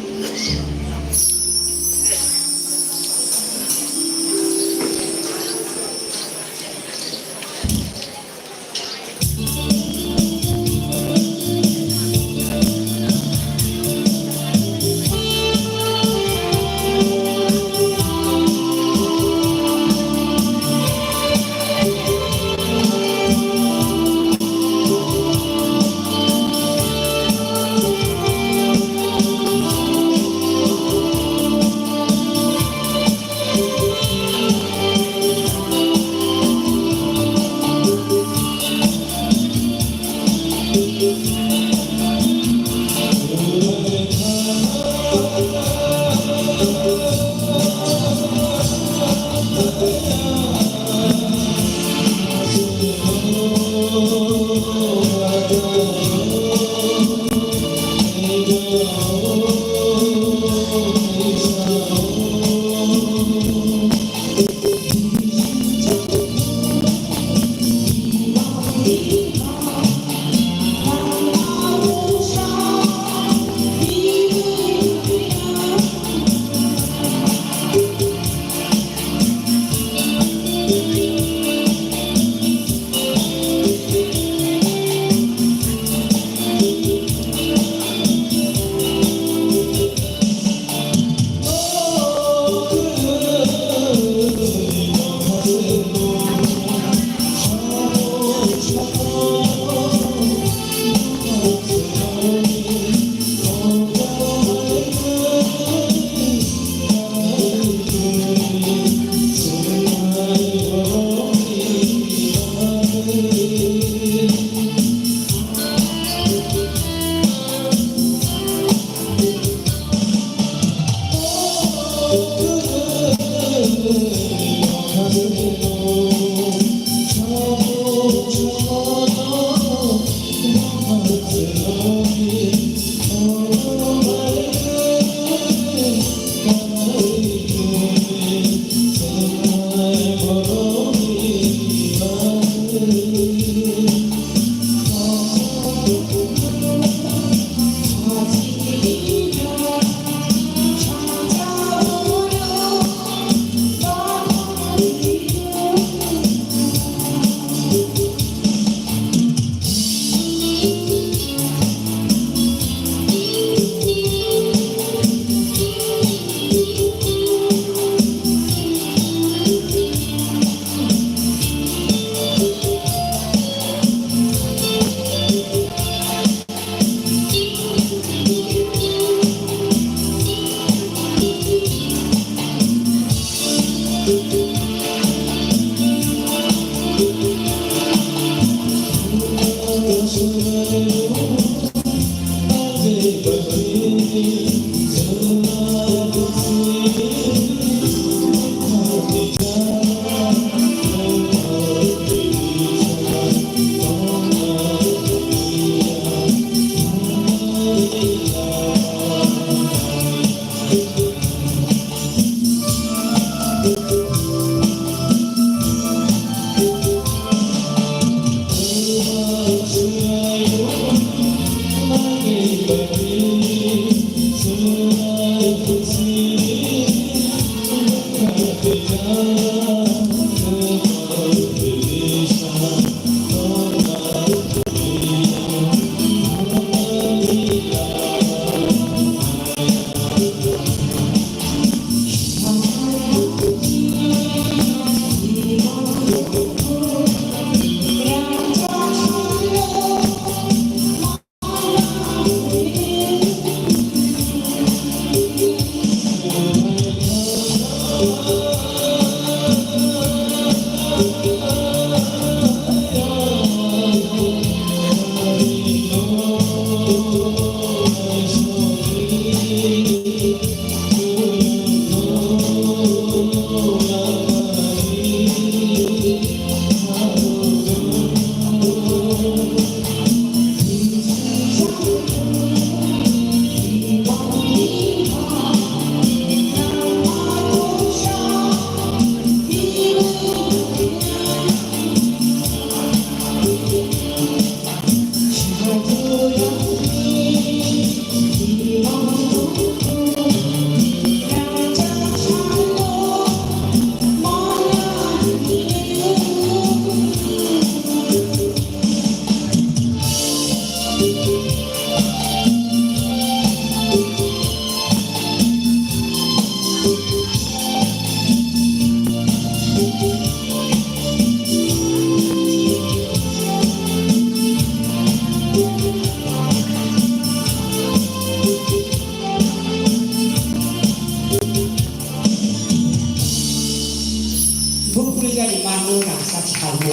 부풀이자리 만으로 낙사 차고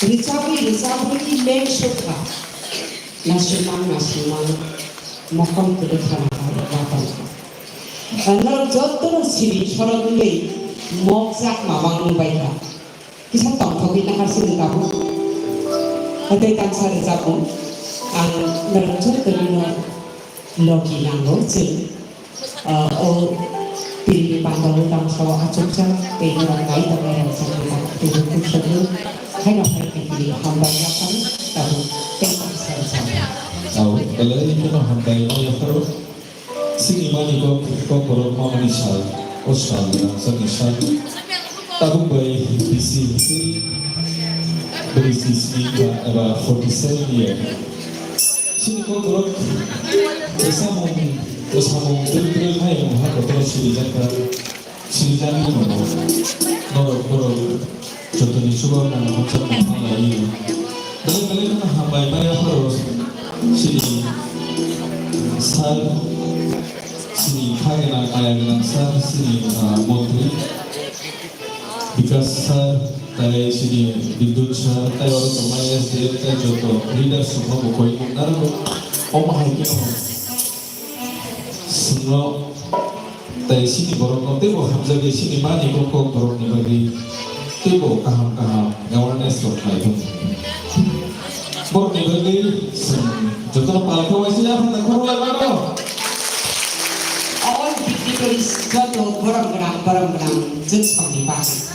리자브리 맹쇼카 나시망 먹방 그릇 하나 와봐 너는 저토록 시비 서로들이 먹작 마방는 바이다 기사 덩터기 나갈 수 있다고 어때 단사를 잡고 너는 저토리는 logi nanggo jeng pilih pandang tang sawo acukja pengen kai tang yang sama tubuh kusudu hai nak hai pilih hamba yakan tahu tengah sama Tahu, kalau ini kan hambai mau yang baru, sini mana kau korang mau nisal, Australia, senisal, tahu bayi bisi berisi sini about 47 years. Sini kau korang bersama betul-betul hai mengah kau terus sini jadi nor contohnya suara nama macam mana ini, kali kan hambai mau yang baru sini sal sini kaya ayam sal sini motri because sal tay sini bidut sal tay orang kemaya sih tay jodoh leader semua bukoy naruh omah itu semua tay sini borong nanti bo hamzah di sini mana kok borong ni bagi tibo kaham ngawan esok itu borong ni bagi jodoh palka wajibnya apa nak kurang lagi all dignitaries jodoh barang jeng sambil bahas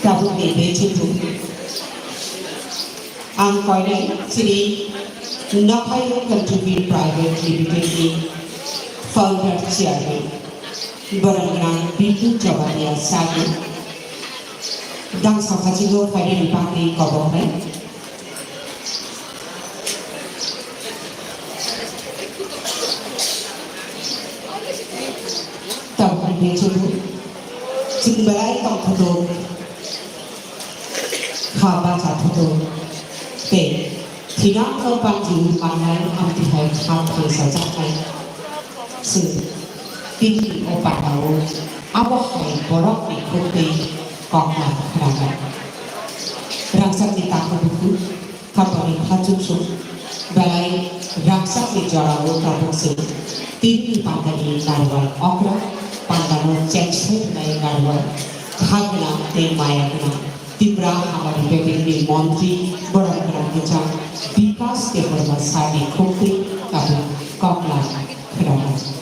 Tabungi Bechutu. Ang Koine City Nakayo Contribute Private Limited Founder Chairman Barangay Bitu Jawadia Sagi Dang Safajigo Fire Party Kobokai Tabungi Bechutu Singbalai Tongkado खाबा जाथुदो बे थिगांखौ बांजि माननाय आमथिहाय खाफे साजाखाय जों बिनि अबादाव आबहावाय बरफनि खुदै कमला खालामो रांसारनि ताखुबुखु खाबानि खाजुसु बेलाय रांसारनि जराव ताबुसु तिनि पांगानि नारवाय अग्रा पांगानो चेक्से नाय नारवाय खागना ते मायागना तिब्रा हमारी बेबिनी मंत्री बड़ा किचा विकास के बड़ा सारी खोपड़ी काबू कमला खराबा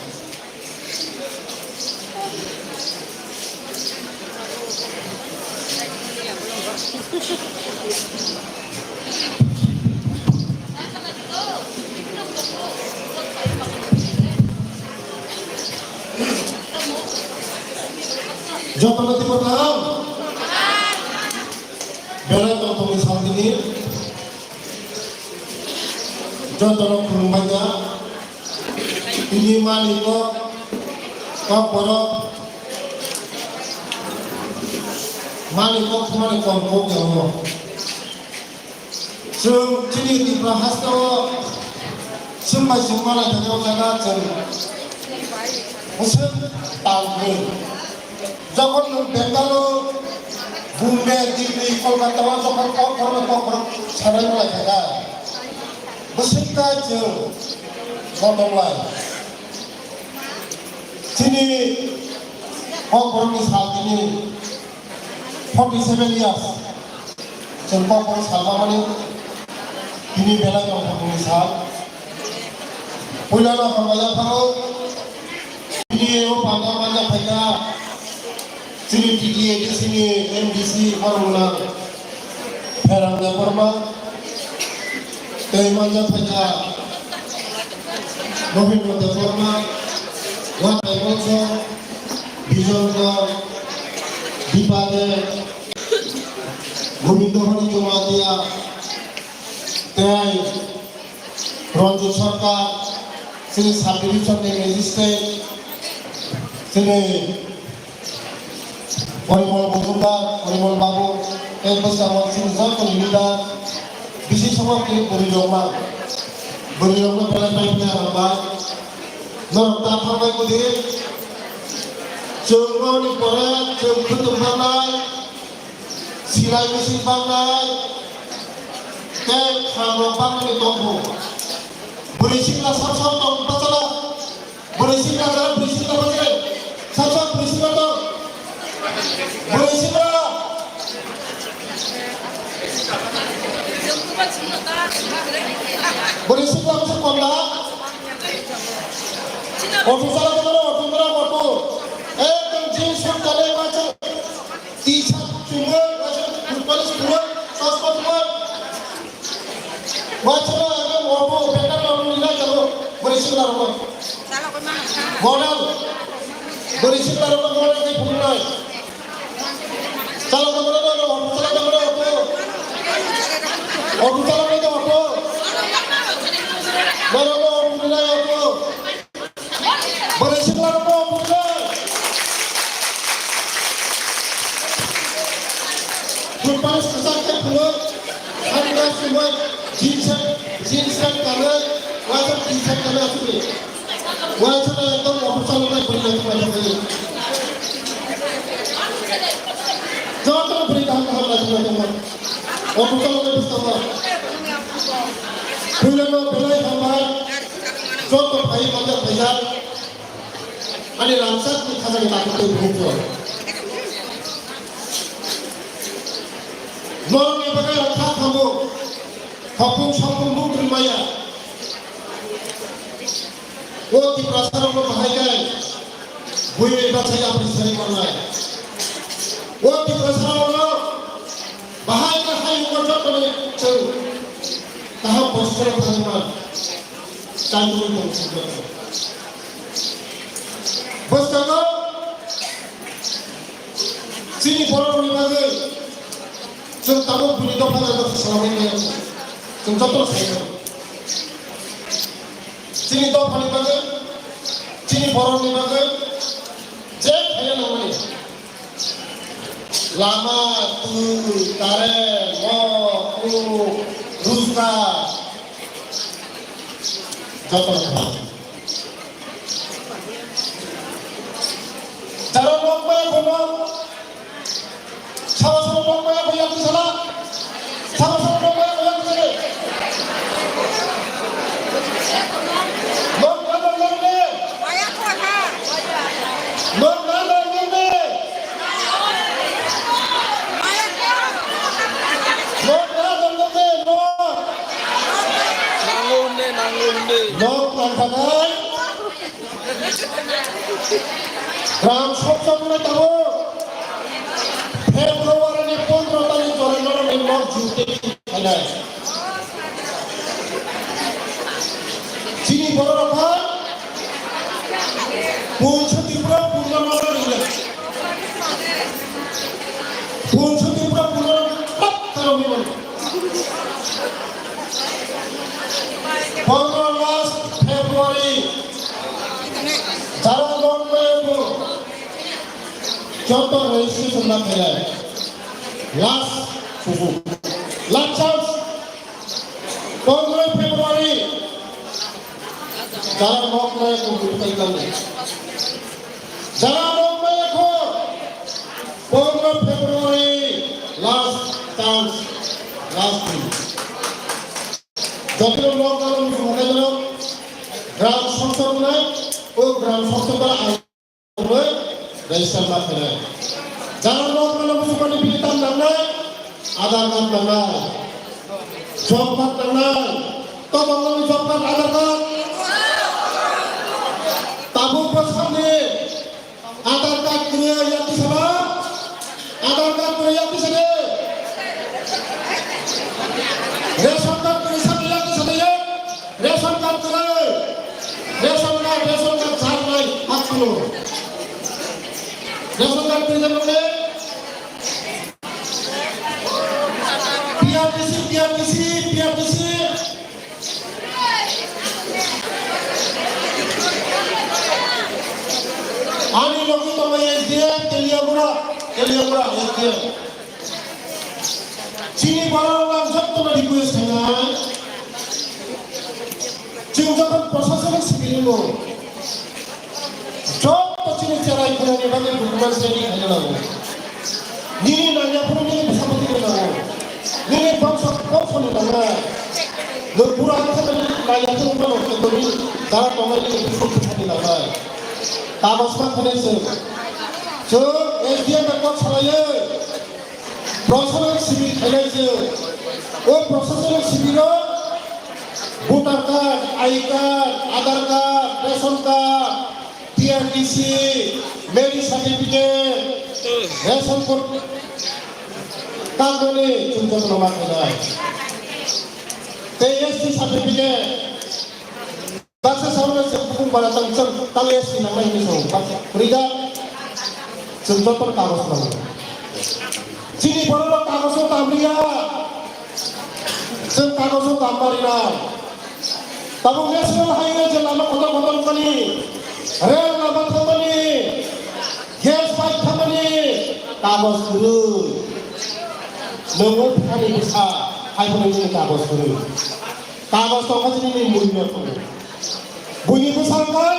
Joko nanti pertama, berat untuk misal ini, jodoh kurungnya, ini maliko, kaporok, maliko kemana kompok yang sini dibahas tuh, semua lagi jaga musim tahun. যখন বেঙ্গালুরু বোম্বে দিল্লি কলকাতা যখন কখনো সারাই বলা থাকা বসেকায় जों গদমলাই তিনি কখনো সালনি 47 ইয়ার্স जों কখনো সালমানি তিনি বেলায় কখনো সাল পয়লানো হওয়া থাকো তিনি ও পাঁচা ফাইকা sini PDA di sini MDC Formula Herangga Perma Temanya Peka November Perma Watai Monso Bijonga Dipade Gomindo Hani Jumadia Tei Ronjo Sorka sini Sabiri Sorka Magistrate sini Porimol Bukunda, Porimol Babu, bersama Sinzal Peminda, bisi semua kiri Boriloma pelan-pelan hamba, norta hamba kudi, cengau ni korak, cengkutum bangai, silai mesin bangai, hamba bangai ni tonggu, berisiklah sab-sab tong, pasalah, berisiklah pasalah, sab-sab berisiklah tong. Berisika masuk kondak ofisal waktu kencing sekali macam t-shirt cuma tulis dua paspor dua macam ada waktu benar alhamdulillah kalau berisika rumah modal berisika rumah modal di Brunei salah kamera itu aku salah itu aku baru alhamdulillah aku berisika rumah alhamdulillah Berpanas kesakit pulut harga semua jeans kanan wajib jeans kanan asli wajib itu ofisal itu beri macam ini jangan berikan kepada teman-teman ofisal itu bersama Bulama belai hamba contoh bayi macam bayar ada langsat di kasar kita itu berukur Norang yang pakai rakah kamu, kapung mungkin maya. Oh di prasarana bahaya, boleh baca yang berseri mana? Oh di prasarana bahaya hai kerja pada cel, tahap berseri mana? Candu itu sudah. Bersama sini orang lagi. जों दाबो बुनिद फालांगि खालामनाय जों जतन खालामो जोंनि दफानि बागै जोंनि बर'नि बागै जे खाया नङानि lama tu tare mo ku rusna jotor cara nomba kono sama-sama nomba yang salah sama-sama nomba yang salah Ram Sopsopna Tabo February 15 तारीख जोरनर में मौत झूठे है चीनी बड़ा रखा पूंछ त्रिपुरा पूर्णमाला नहीं पूंछ त्रिपुरा पूर्णमाला करो में 15 February যারা লম্বে যত রেজিস্ট্রেশন না করে লাস্ট চান্স 15 ফেব্রুয়ারি যারা লম্বে যারা লম্বে এখন 15 ফেব্রুয়ারি লাস্ট চান্স লাস্ট দিন যত লোক গ্রাম সংসদ নাই ও গ্রাম সংসদ register na kena. Jangan lupa kalau masukkan di bilitan dana, agar kan dana, job card dana, to bangun job card agar kan, tabung bersama ni, agar kan kena yang di sana, agar kan kena yang di sana, ration card kena sana yang di sana ya, ration card cari hak kena. Ration card পেয়ে যাবেন PRTC আমি লোক তোমায় SDA তেলিয়াগুড়া SDA চিনি বাড়ানোর যত request হয় जों যখন প্রশাসনিক civil Cini cara ikut ni bagi dokumen sendiri hanya lalu. Nini nanya pun nini bisa betul lalu. Nini bangsa ni mana? Lepura kita nanya tu mana? Kemudian cara pemain ini bisa kita lalu. Tabas mana sih? So, SDM berkuat saya. Proses sivil energi. Oh, proses sivil. Voter card, ID card, Aadhaar card, ration card. PRTC, marriage certificate, ration card, kagone cuma nama kita. TSC certificate, bahasa sama sebelum pada tangcam TSC nama ini semua. Beriga, cuma kagus nama. Sini baru kagus tamria, cuma kagus tambarina. Tabung nasional highway jalan kota-kota kali. Rel nabat company, gas pipe company, kagus dulu. Nomor kali bisa, hai pun ini kagus dulu. Kagus toko ini bunyi besar kan?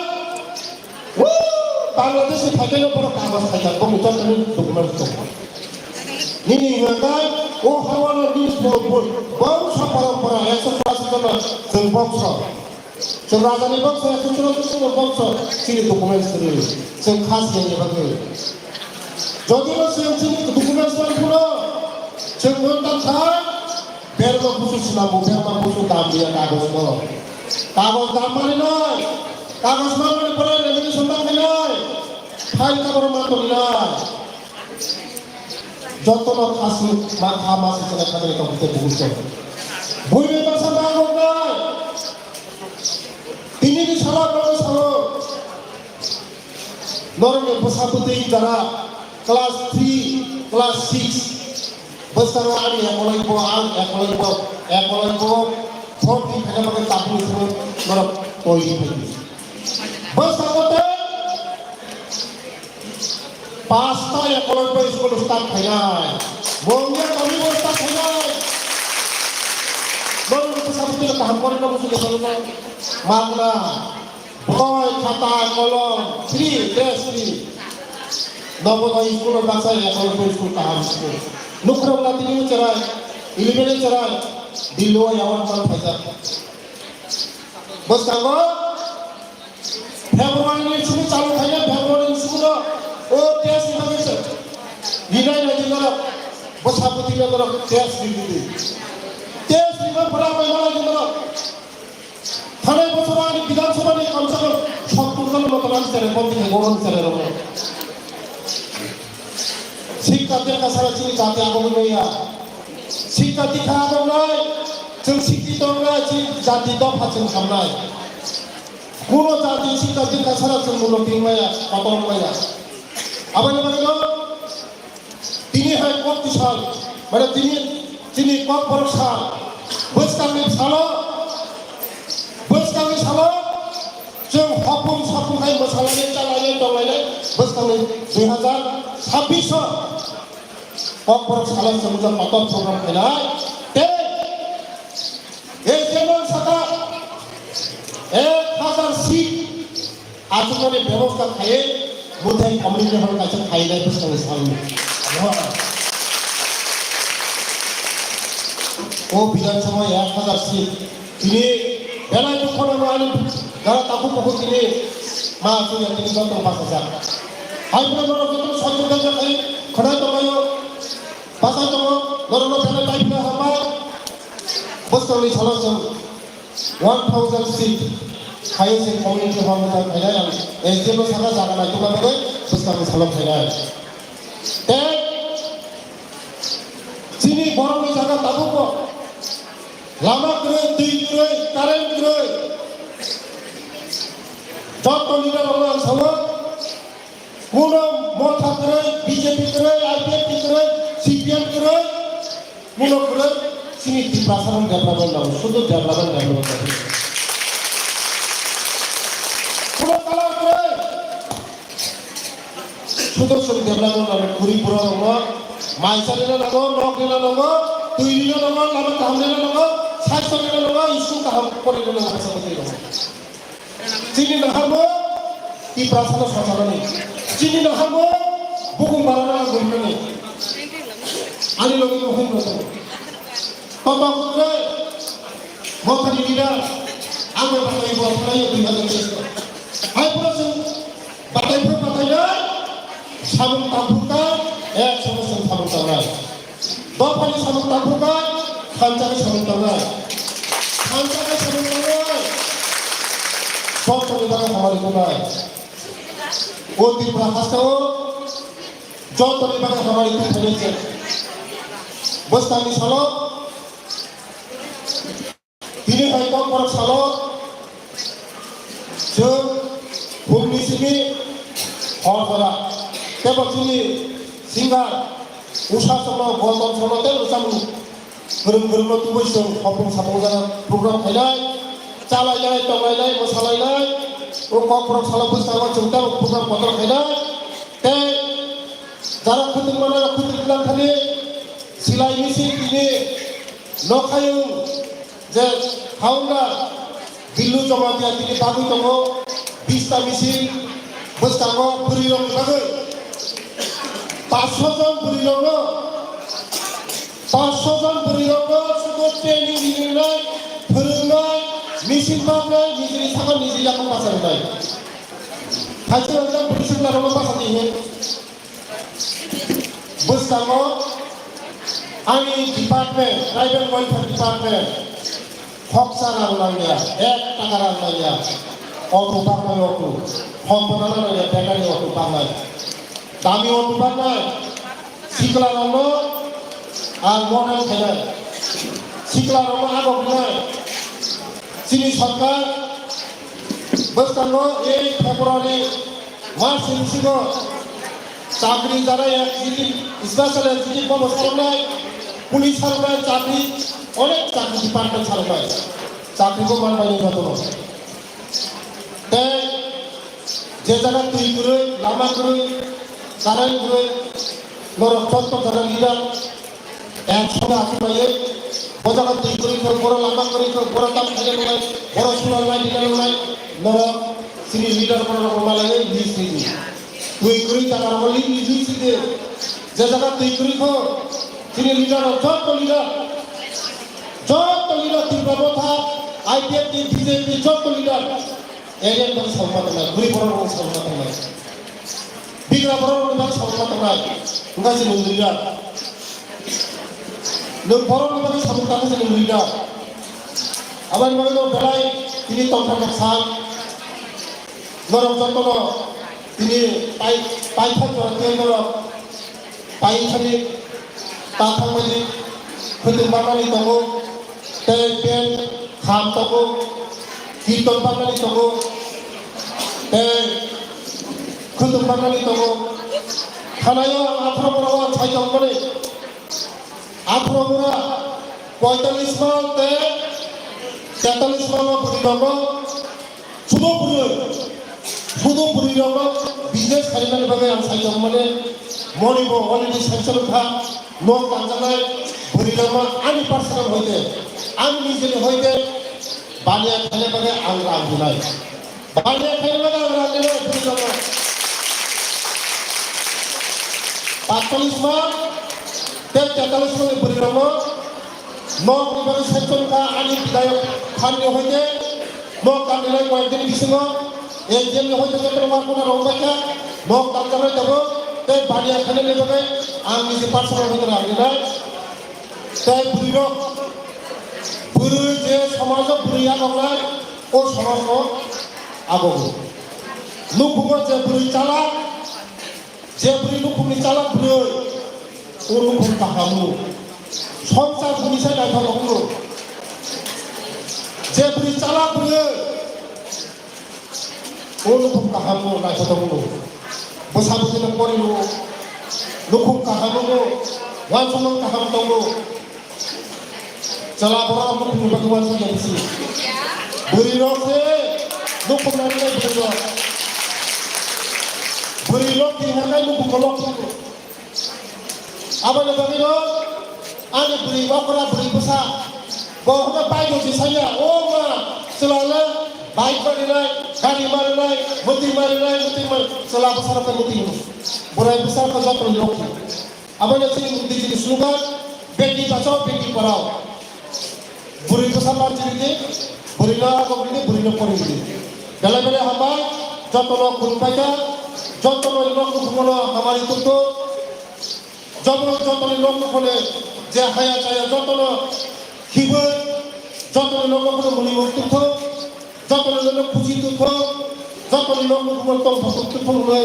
Bangladesh itu pakai nomor kagus saja, kemudian ini dokumen itu. Ini kan, oh hawan ini sebut, bangsa para eksplorasi sama bangsa. Raja bangsa, sesuatu bangsa, sini dokumen sendiri, khas yang bagi. Jadi sini dokumen sendiri pula, tentang kan, biar khusus namu, biar khusus tambihan kagus mo. Kagus gambar ini, kagus mana ni pernah lebih sunnah ini, hai kabar mana ini. Jotono khas mahkamah secara kami kita bukan. Boleh bahasa bangga. Ini di salah kalau salah. Normal pesawat jara kelas 3, kelas 6 besar lagi yang mulai buat, yang mulai buat, forty hanya pakai tabung semua normal koi ini. Pesawat 5টা Eklavya school start final বঙ্গীয় কবি start final বড় subject কাম করে না বুঝলে চলবে মাগনা বই খাতা কলম free dress free Navodaya school বাসায় একলব্য স্কুল কাম স্কুল নুকরমলা তিনি চরায় 11 চরায় দিলো यावन मान फायदा बस कागो फेब्रुवारी सुरु चालू थायो फेब्रुवारी सुरु ओ टेस्ट दिन्छ विनय नदीको बसापतिले गरे टेस्ट दिन्छ टेस्ट दिनु परा मलाई दिनु थाने बसरानी विधानसभाले कमसेकम 70 জন মত মানুষের বন্ধি গরম চলে রবে শিক্ষার্থীর কাছে চিনি যাতে আগমন হইয়া শিক্ষা দীক্ষা আগমনায় जों शिक्षित जि जाति दफाजों खालामनाय কোনো জাতি শিক্ষা দীক্ষা ছাড়া जों मुलुगनिमाया पातलमाया आबानि बागै তিনি হয় কত সাল মানে তিনি কত বড় সাল বৈশাখী সাল जों हपुम सापुहाय मोसालायनाय चालायनाय दंलायनाय बोसोरनि 2026 कत बড় साल जों पातल प्रग्राम फैनाय এই যেমন সাথে 1000 সিট আজকের ব্যবস্থা থাকে বোধহয় কমিউনিটি হল কাছে খাইলে বুঝতে সামনে ও বিধানসভায় 1000 সিট তিনি বেলায় দুঃখ আনি যারা তাকু পক্ষ তিনি মা আসলে তিনি যত 5000 হাইপ্রাইম যত সচেতন খাই খড়াই দমায় পাঁচা দম নরম বেলায় পাইপনা হবা बोसोरनि सालाव जों 1000 सीट खायो जों कमिउनिटी हल फैनाय जेबो साखा जागा नायथ'ब्लाबो बोसोरनि सालाव फैनाय जोंनि बर'नि जागा दाबो लामा गैयै दै गैयै कारेन्ट गैयै যত লিডার হলো ओनसोलाव কোনো मथा गैयै बिजेपि गैयै आइपिएफ गैयै सिपिएम गैयै मुलुग गैयै sini di pasaran development lalu sudah development pulau kalau kue sudah development lalu kuri pura nama maisarina nama nokina nama tuilina nama lama kahamina nama saksarina nama isu kaham korina nama seperti itu sini nahamu di pasaran pasaran ini sini nahamu buku barang guna ini ani logi mohon betul Papa Putri, mau tadi tidak, aku pakai buat saya di dalam desa. Hai proses, partai sabun tambukan, sama sabun tangan. Bapak ni sabun tambukan, kancah sabun tangan. Sok kami tangan kembali kembali. Oti berahas kau, jauh kami tangan kembali kembali. Bos kami salam. তিনি হয়তো পর সালত जों भुमनिसिमि हरफोरा तेबो जोंनि सिंगार उषा चन्द्र गौतम चन्द्र उषा गोरों तुबै जों हपुं सापुं जाना प्रग्राम फैनाय चालायनाय दंलायनाय मोसालायनाय क'क्राझार सालाव बोसोराव जों दा प्रग्राम पत्र फैनाय ते যারা খুদির মানে খুদির খালি সিলাই মেশিন কিনে নখায়ুং যে হাওড়া দিল্লু জমা দিয়া তিনি বাবু দङ 20টা মেশিন बोसोराव बुरिरं बागै 500 জন बुरिरं 500 জন बुरिरं सुबो ट्रेनिं दिनाय फोरोंनाय मेशin बानाय निजेनि थाखाय निजे याखौ बासायनाय खायसे ओंदा बुरिसंलाराव बासायनाय बोसोराव आंनि डिपार्टमेन्ट ट्राइबेल वेलफेयार डिपार्टमेन्ट खक्सा रांलांनाया 1 टाका रांलांनाया अटो बांनाय अटो सम्पदा रांलांनाया बेटारि अटो बांनाय दामि अटो बांनाय सिक्लारावनो आर मडेल थानाय सिक्लारावनो आगबनाय जोंनि सरकार बोसोराव 1 फेब्रुवारि मार्च सिगां चाकरी जानाय स्पेशल एक्जिकिउटिभ बन्द खालामनाय पुलिस सारनाय चाकरी अनेक चाकरी डिपार्टमेन्ट सारनाय चाकरिखौ मानबायनाय जादोंमोन दा जे जायगा दै गैयै लामा गैयै কারেন্ট হয়ে নরক চত্ব যারা লিডার একসঙ্গে আসি পাইয়ে বজাকা তৈরি করি বড় লাম্বা করি বড় দাম খেলে নয় বড় সুনার নাই লিডার নয় নরক সিনি লিডার বড় রকম লাগে লিজ দিদি তুই করি টাকার বলি লিজ দিদি যে জায়গা তুই করি তিনি লিডার যত লিডার তীব্রতা আইপিএফ বিজেপি যত লিডার এরিয়ার কোনো সম্মত নাই ঘুরি বড় কোনো সম্মত নাই বিগ্রা বড় কোনো সম্মত নাই গাছে লিডার লোক বড় কোনো সম্মত আছে লিডার আবার মানে বেলায় তিনি তন্ত্র সাল নরম যত্ন তিনি পাইখান নরম পাইখানি তাথামাজি খৈতম বাঙালি দङ पेन खाम दङ कीर्तन बाङाली दङ खैतम बाङाली दङ थानायाव 18 बराव साइजआव माने 18 बरा 45 मान ते 43 मान बुरि दङ सुदो बुरि दङ बिजनेस खालामनानै बागै आं साइजआव माने मनिबो अलरेडि सेंसन खा न' गांजानाय बुरि दङ आंनि पार्सनेल होइदे आं निजेनि होइदे बानिया खाले बागै आं रांजुनाय बानिया खाले बागै आं रांजुनाय बुरि दङ 45 मान ते 43 मान बुरि दङ न' बागै सेंसन खा आंनि बिदायक खाननि होइदे न' गांजानाय कयेकदिन बिसिङाव एकदिन होइदे जत्र मारखना रंबायखा न' गांजानाय दङ ते बानिया खाले बागै आं निजे पार्सनेल होइदे रांजुनाय ते बुरि जे समाजाव बुरिया दंनाय ओ समाजाव आबहावा लुखुमो जे बुरि चालाक जे बुरि लुखुमनि चालाक बुरि ओ लुखुम काहामु संसार बुरिसाय नायथारनांगौ जे बुरि चालाक बुरि ओ लुखुम काहामु नायथारनांगौ बोसाबुजिनो परिनु लुखुम काहामु वानसुमन काहाम दंगौ चला बड़ा हम लोग भगवान से जैसी बुरी लोग से लोग को नहीं बुरी लोग की है नहीं लोग को लोग अब लोग अभी लोग आने बुरी वाकरा बुरी पसा बहुत बाइक होती साया ओ माँ चलाने बाइक पर नहीं गाड़ी मारने मुद्दी मारने चला पसा पर मुद्दी बुराई पसा पर जाते लोग अब लोग सिर्फ मुद्दी जी स्लोगन बेटी बचाओ बेटी पढ़ाओ बुरी को सामान चीज़े बुरी ना कोई बुरी ना पड़ी चीज़ गले में हमारे जत्तों कुरुपाया जत्तों लोग कुरुमोना हमारी तुतो जत्तों लोग कुरुने जे हाया चाया जत्तों खिबे जत्तों लोग कुरुने मुनी मुक्तुतो जत्तों लोग खुशी तुतो जत्तों लोग कुरुमोना तो भक्तुतो हुए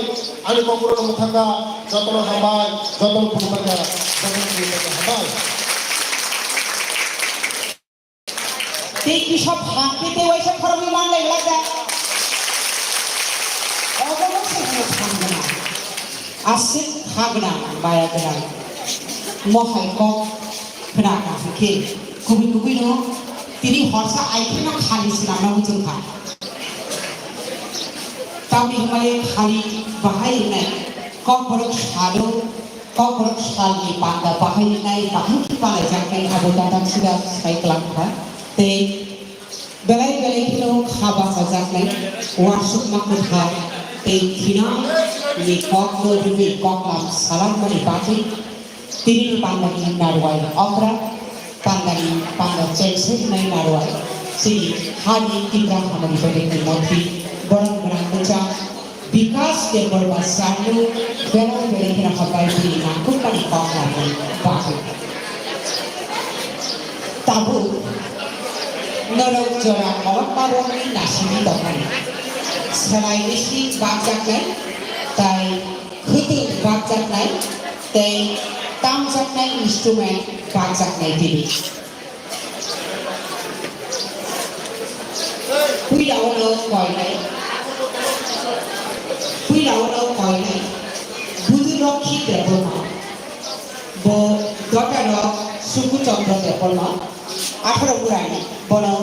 आने को कुरुने मुथंगा जत्तों हमारे जत्तों कुरुपाया जत्तों कुरुपाया हमारे देखी सब हाथ पे वैसे फर्मी मान ले लगा अगलो से खागना आसिक खागना बाया गना मोहाई को खना के कुबी नो तिनी हर्षा आइथे ना खाली सिना ना हुजुर खा तामी हमारे खाली बहाई नहीं कब बरक साली पांडा बहाई नहीं बहाई की पाले जाके खाबो दादा सिदा साइकल खा ते बेलाय किलो खाबा सजाकलाय वासुक माखुथा ते खिना नि कक्लो दुबि कक्लाम सालाम मनि बाथि तिनि पांडानि नारवाय अक्रा पांडानि पांडा चेक्से नै नारवाय सि हानि तिब्रा खामनि बदेनि मथि बरन बरनचा विकास के बरबा सानु बेलाय किना खबाय तिनि नाकुपानि कक्लाम बाथि ताबु नरक जरा और पारोनी नाशिनी दफानी सराय निशी बागजाक नहीं ताई खुद बागजाक नहीं ताई तामजाक नहीं इंस्ट्रूमेंट बागजाक नहीं दिली पुरी लावलो कोई नहीं बुधु रखी देवना बो डॉक्टर सुकु चंद्र देवना 18 बुराई बनो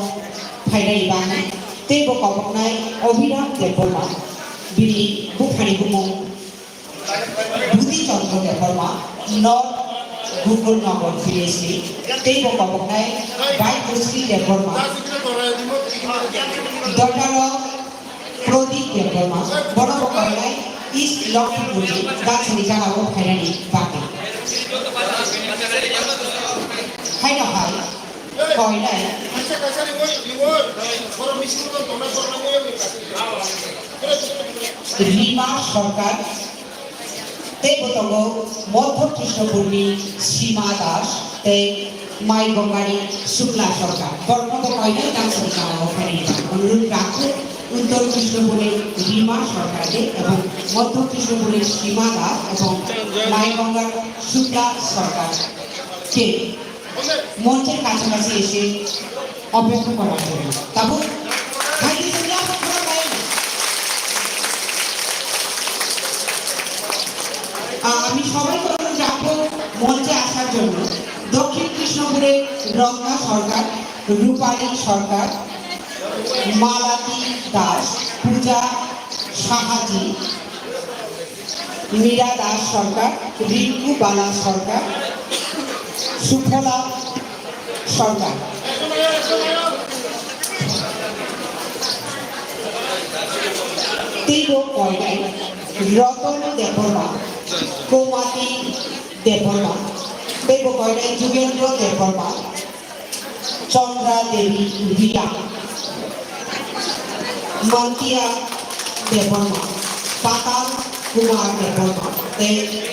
फायदाई बांगे ते बकबकनाय अभिराम देवना बिनि बुखानि बुमु बुद्धिचन्द्र देवबर्मा नर्थ गुगुलनगर PhD तेइबो कबकनाय बाइकश्री Debbarma daughter of Pradeep Devarma बड़ो बकरनाय East Longpuri दाक्षिणी जागाओ फाइनाली बाकी हाय ना हाय कॉइनाय रीमा सरकार ते बतंगो मध्य कृष्णपुरनी सीमा दास ते माई गंगानी शुक्ला सरकार बर्तमान कॉइनाय दाक्षिणी जागाओ फाइनाली अनुरूप राखो उत्तर कृष्णपुरे रीमा सरकार एवं मध्य कृष्णपुरे सीमा दास एवं माई गंगा शुक्ला सरकार के মঞ্চের কাছাকাছি এসে অপেক্ষা করার জন্য তারপর আমি সবাইকে অনুরোধ রাখবো মঞ্চে আসার জন্য দক্ষিণ কৃষ্ণপুরের রঙ্গা সরকার রূপালী সরকার মালাতি দাস পূজা সাহাজি মীরা দাস সরকার রিঙ্কু বালা সরকার সুফলা সরকার তীব্র কয়লায় রতন দেববর্মা কৌমাতি দেববর্মা তীব্র কয়লায় যুগেন্দ্র দেববর্মা চন্দ্রা দেবী রিয়া মন্তিয়া দেববর্মা পাতাল কুমার দেববর্মা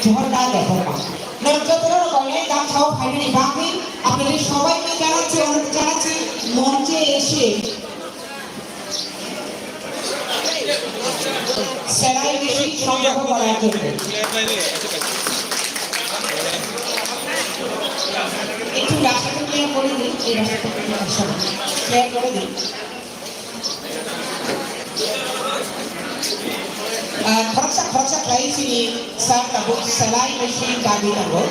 ঝর্ণা দেববর্মা নরচন্দ্র কয়লায় গাছাও ফাইনালি বাকি আপনাদের সবাইকে জানাচ্ছি অনুরোধ জানাচ্ছি মঞ্চে এসে সেলাই মেশিন সংগ্রহ করার জন্য একটু রাস্তাটা ক্লিয়ার করে দিন এই রাস্তাটা ক্লিয়ার করে দিন খরচা খাই sini saat tabuk selai mesin kami tabuk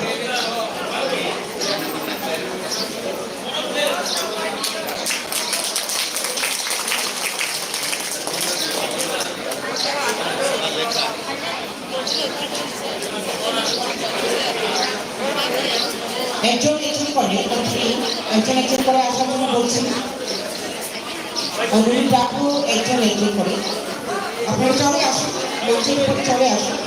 একজন করে একজন করে আসার জন্য বলছি অনুরোধ রাখবো একজন করে আপনারা চলে আসুন মঞ্চের উপরে চলে আসুন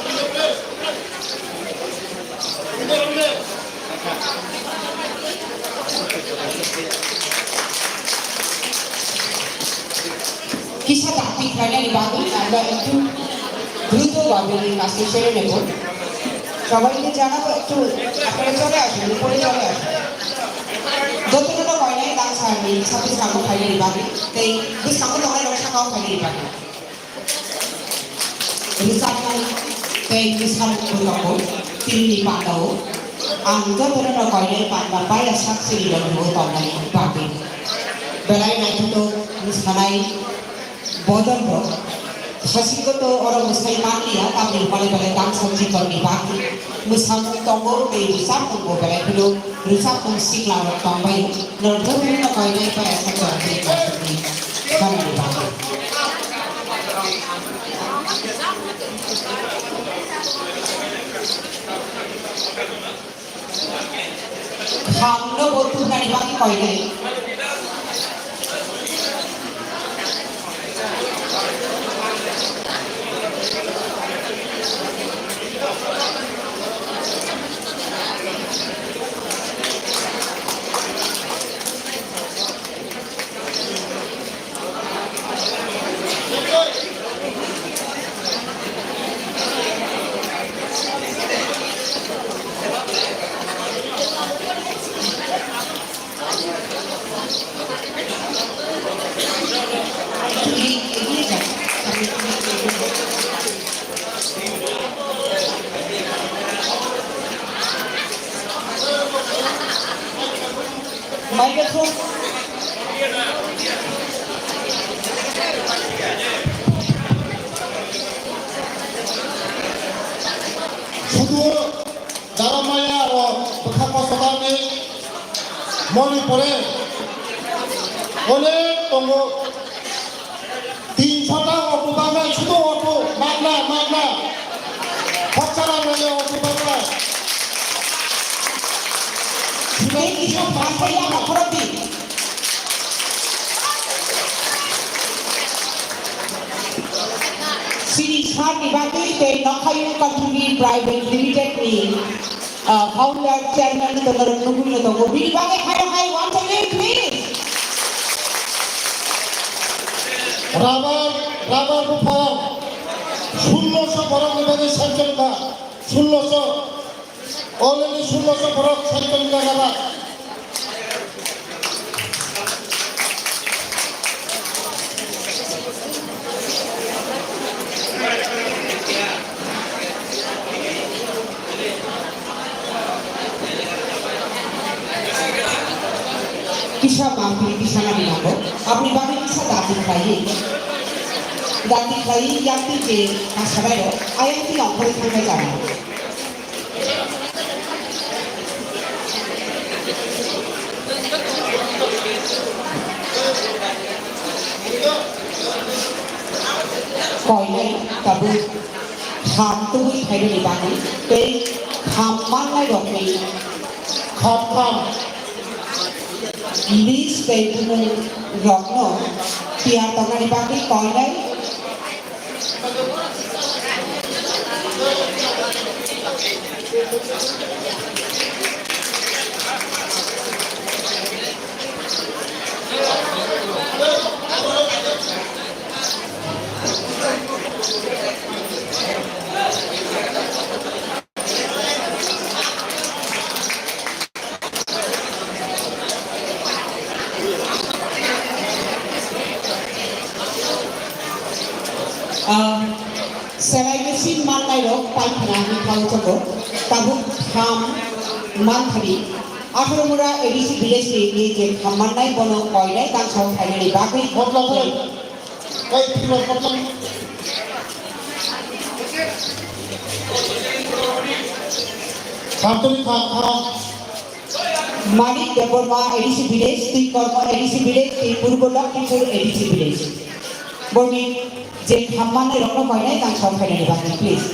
কিছু তাত্ত্বিক ফাইনালি বাকি আমরা একটু দ্রুতভাবে কাজটি সেরে নেব সবাইকে জানাবো একটু আপনারা চলে আসুন উপরে চলে আসুন যতগুলো ফাইনালি দাম সারনি সাথে সামনে ফাইনালি বাকি তাই বেশ সামনে তোমার রক্ষা পাওয়া ফাইনালি বাকি Misalkan kayak misalkan berlaku tinggi patau, angka berapa kali pada payah saksi dan dua tahun ini bagi. Belai nanti tu misalnya bodor tu, hasil tu orang Muslim dia tapi balai dam saksi kali bagi. Misalkan tonggo di rusak tonggo belai dulu rusak pun sikla orang tambai, nanti berapa kali payah saksi kali bagi. Hamno botu dari bagi koine. Microphone. শুধু যারা মায়া ও কথা সদানে মনে পড়ে অনেক তঙ্গ 300টা auto Bangla শুধু auto Bangla 박사라면요 어떡할까? Thank you, Pastor Yamakarati. Sri Shadi Bhakti, the Nakayu Company Private Limited ni founder chairman Dr. Nugul Nogo. Bili Bhakti, hi, once again, please. Rubber রূপায়ণ 1600 বরফ বিভাগের সঞ্চালিকা 1600 অলরেডি 1600 বরফ সঞ্চালিকা rubber Kisah mampir kisah nabi nabo. Apni bagi kisah dati kali yang tiga masyarakat ayat tiga boleh sampai sana. Koi này tabu tham tu thay đổi bagi, tapi tham mana dok ni? ขับข้าม List table rokno tiap tahun dibagi koi này. Selain mesin manai rok paikana ni kau coba, tabuk ham manthari. Akhir mula edisi village ni je ham manai bono koi lai kan sau thai ni bagi বদলাম এই তিনবার বদলাম খামতলি খাম Malik Deborma edisi village, tui korma edisi village, tui Purbolak Kipur edisi village. Boni je ham manai rok koi lai kan sau thai ni bagi please.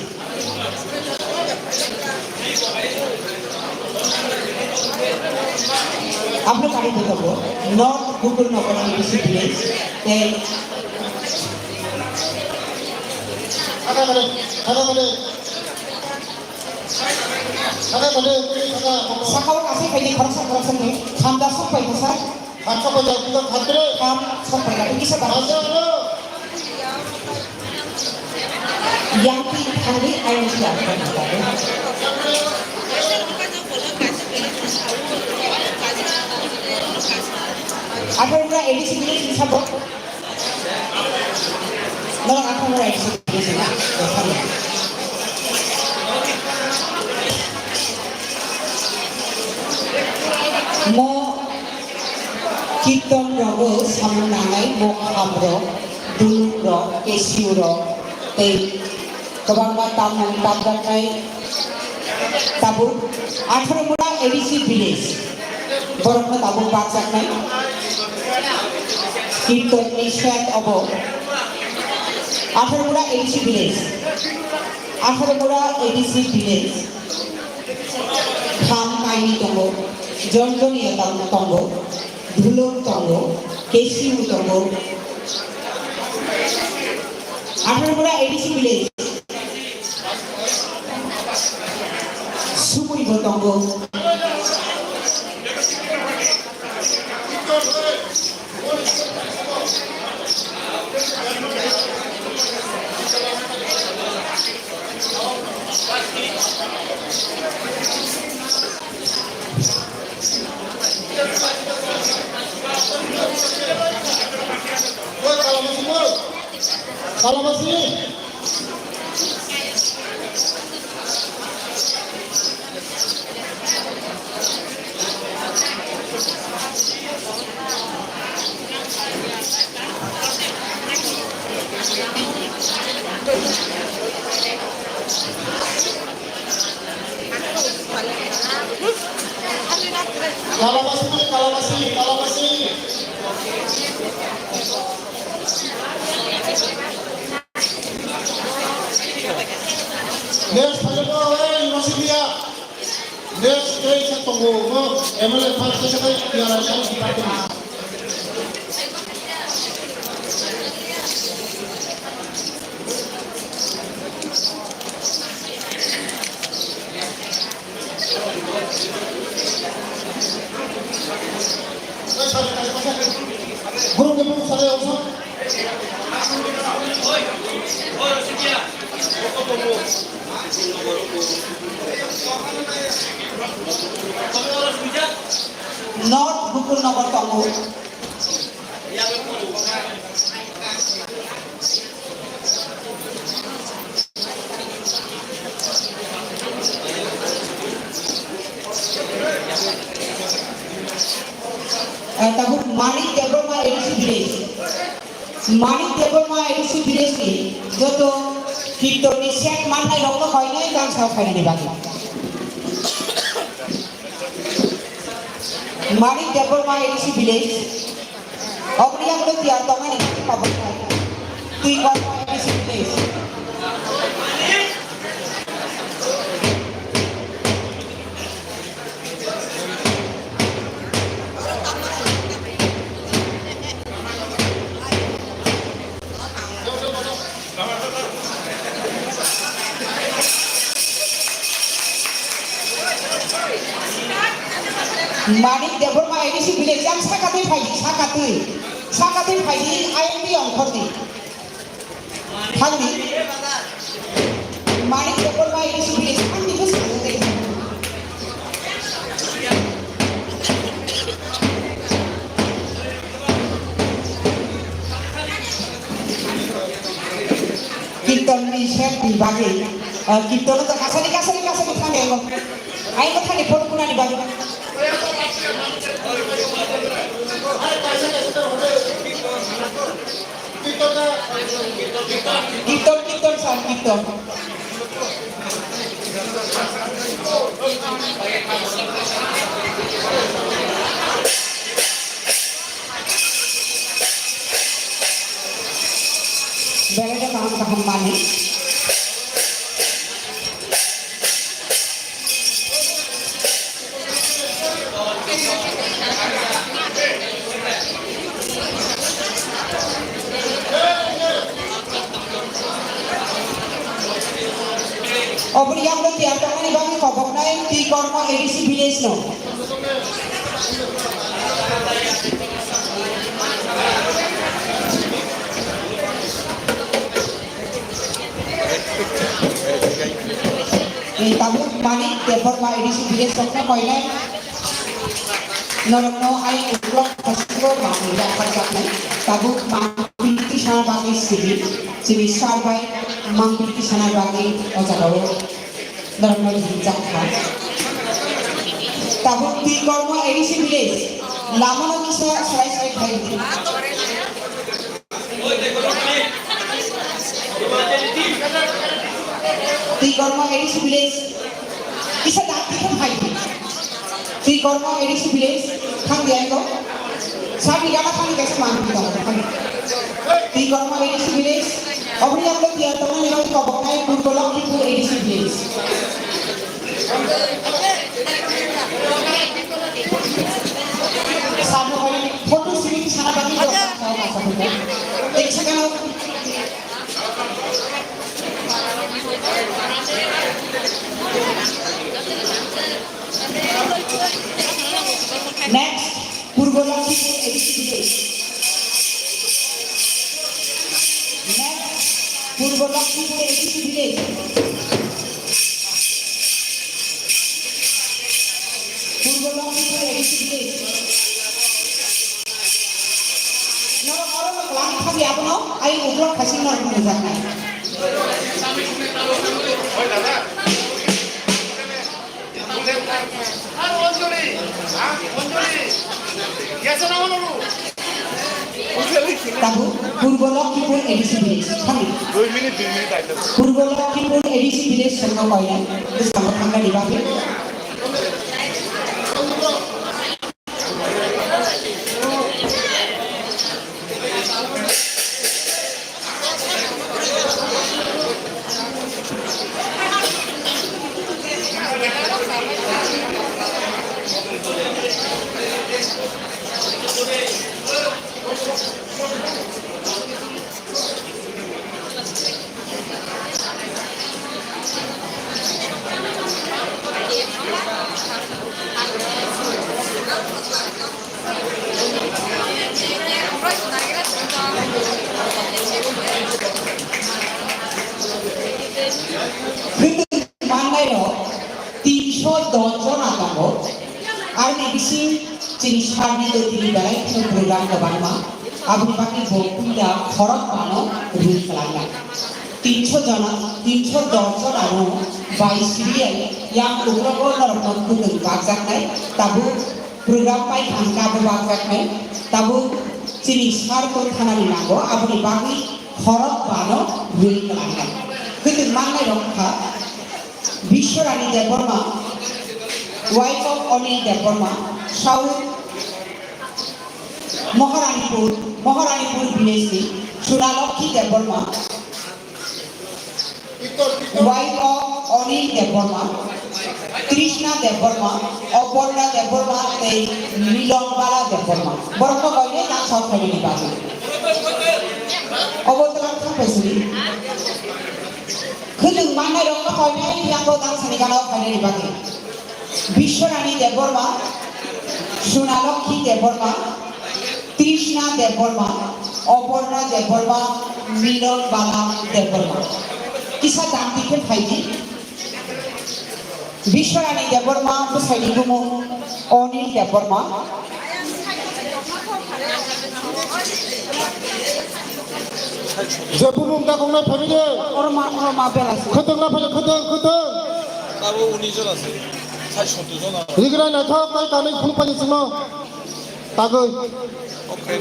Apno kali बताओ North Google Nagar edisi village, then খানা মানে Sakau kasih kaji kerasa ni, hamda sampai besar, খাচ্ছা বাজার কিন্তু খাদ্রে ham sampai lagi bisa আচ্ছা bahasa. Yang hari ayam siapa kita? Apa yang kita edisi ini bisa buat? Kalau apa yang edisi ini sih? Mo kita rogo sama nangai mo kamro, dulu ro, kesiu ro, teh kebangga taman tabrak nai tabu. Akhir mula edisi village, borokno tabu baksak nai. Kita nishat abo. Akhir mula edisi village. Akhir mula edisi village. Ham kaini tunggu, jonjoni atau tunggu, dulu tunggu, kesiu tunggu. Akhir mula edisi village. Sumui tunggu. Kalau masih Next Palapa University. Next day sa Tongo, MLA Party sa Yarashan Department. Guru ke pun saya usah. North Bukulnagar Tongo. তারপর মানিক Debbarma ADC village মানিক Debbarma ADC village কে যত কীর্তনী শেখ মান্নাই রক্ত হয় নাই গান সব finally বাকি মানিক Debbarma ADC village অবরিয়াগুলো তিয়ার তমাই খবর পাই তুই কর্ম ADC village Manik Deborma edisi village yang sakatui phaidi IMD ongkhorni thangni Manik Deborma edisi village thangni ko sakate kirtan ni sep dibagi kirtan to kasari thane ego ai ko thane phone kuna dibagi Kirtan sah kirtan. Berada tahun mana? Obri yang lebih ada ni bagi kobok naik di korma edisi village no. Ini tamu Manik Deborma edisi village soknya koinnya norokno ai ublok kasro bagi dapat dapat tamu mangpilki sana bagi sini sarbai mangpilki sana bagi ojakaro norokno dijangka tamu di korma edisi village lamono bisa selesai baik di korma edisi village bisa datang ke baik di korma edisi village thang dia ko sabi gala thang ke saman kita di korma edisi village obri amlo dia teman yang ko bakai purbolok itu edisi village sabu hari foto sini sana bagi do saya masa itu deksakan next Purbolakhi edisi village next Purbolakhi edisi village Purbolakhi edisi village nora orang kelang kami apa no ayo ublok kasih nor menunjukkan tahu Purbolakhi edisi village kami 2 minit aja Purbolakhi edisi village sama koinnya itu sama tangga di bawah 10জন আতাঙ্গো আর নেবিসি চিনি সারনি দতিনি বেলায় program kebarma abri baki bokunda khorok pano rul kelanggan 310 জন anu bai serial yang ugrabo narokon kudung bakjaknai tabu program pai khangkabu bakjaknai tabu চিনি সারকো থানানি নাঙ্গো abri baki khorok pano rul kelanggan কিন্তু মাননাই রক্ষা Biswarani Debbarma wife of Anil Debbarma south Maharanipur ভিলেজনি Sonalakshmi Debbarma wife of Anil Debbarma Krishna Debbarma Aparna Debbarma এই মিলনবালা দেববর্মা বরফ গইলে নাম সব family বাজে অবতরণ থাকবেছিলি 그는 만나러 가면 양보 당선이가 나오는 바기 বিশ্বরানী দেববর্মা সোনালক্ষ্মী দেববর্মা তৃষ্ণা দেববর্মা অপর্ণা দেববর্মা মিলনবালা দেববর্মা কিসা দাম দিকে ফাইজি বিশ্বরানী দেববর্মা বসাইনি গুমু অনিল দেববর্মা 제부분 가공나 패밀리 오르마 벨라스 커튼나 패밀리 커튼 따로 운이 전화세. 사실 저도 전화. 이그라 나타 까이 까네 군파니 쓰마 따그 오케이.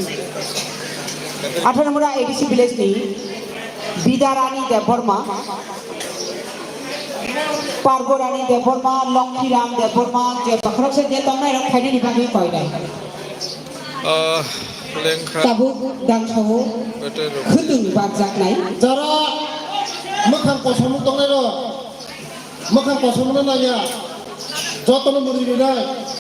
18 নম্বর এবিসি ভিলেজ নি বিদারানী দেববর্মা পার্বরানী দেববর্মা লক্ষ্মীরাম দেববর্মা যে বখরকসে যে তোমরা এরকম খাইনি নিবাগি কয়লাই 랭카. তাবু দাংসাও বেটের খুদুং বাগজাকনাই যারা মোখান পছন্দ দংনাই মোখান পছন্দ নাইয়া যতন মুড়ি বিনাই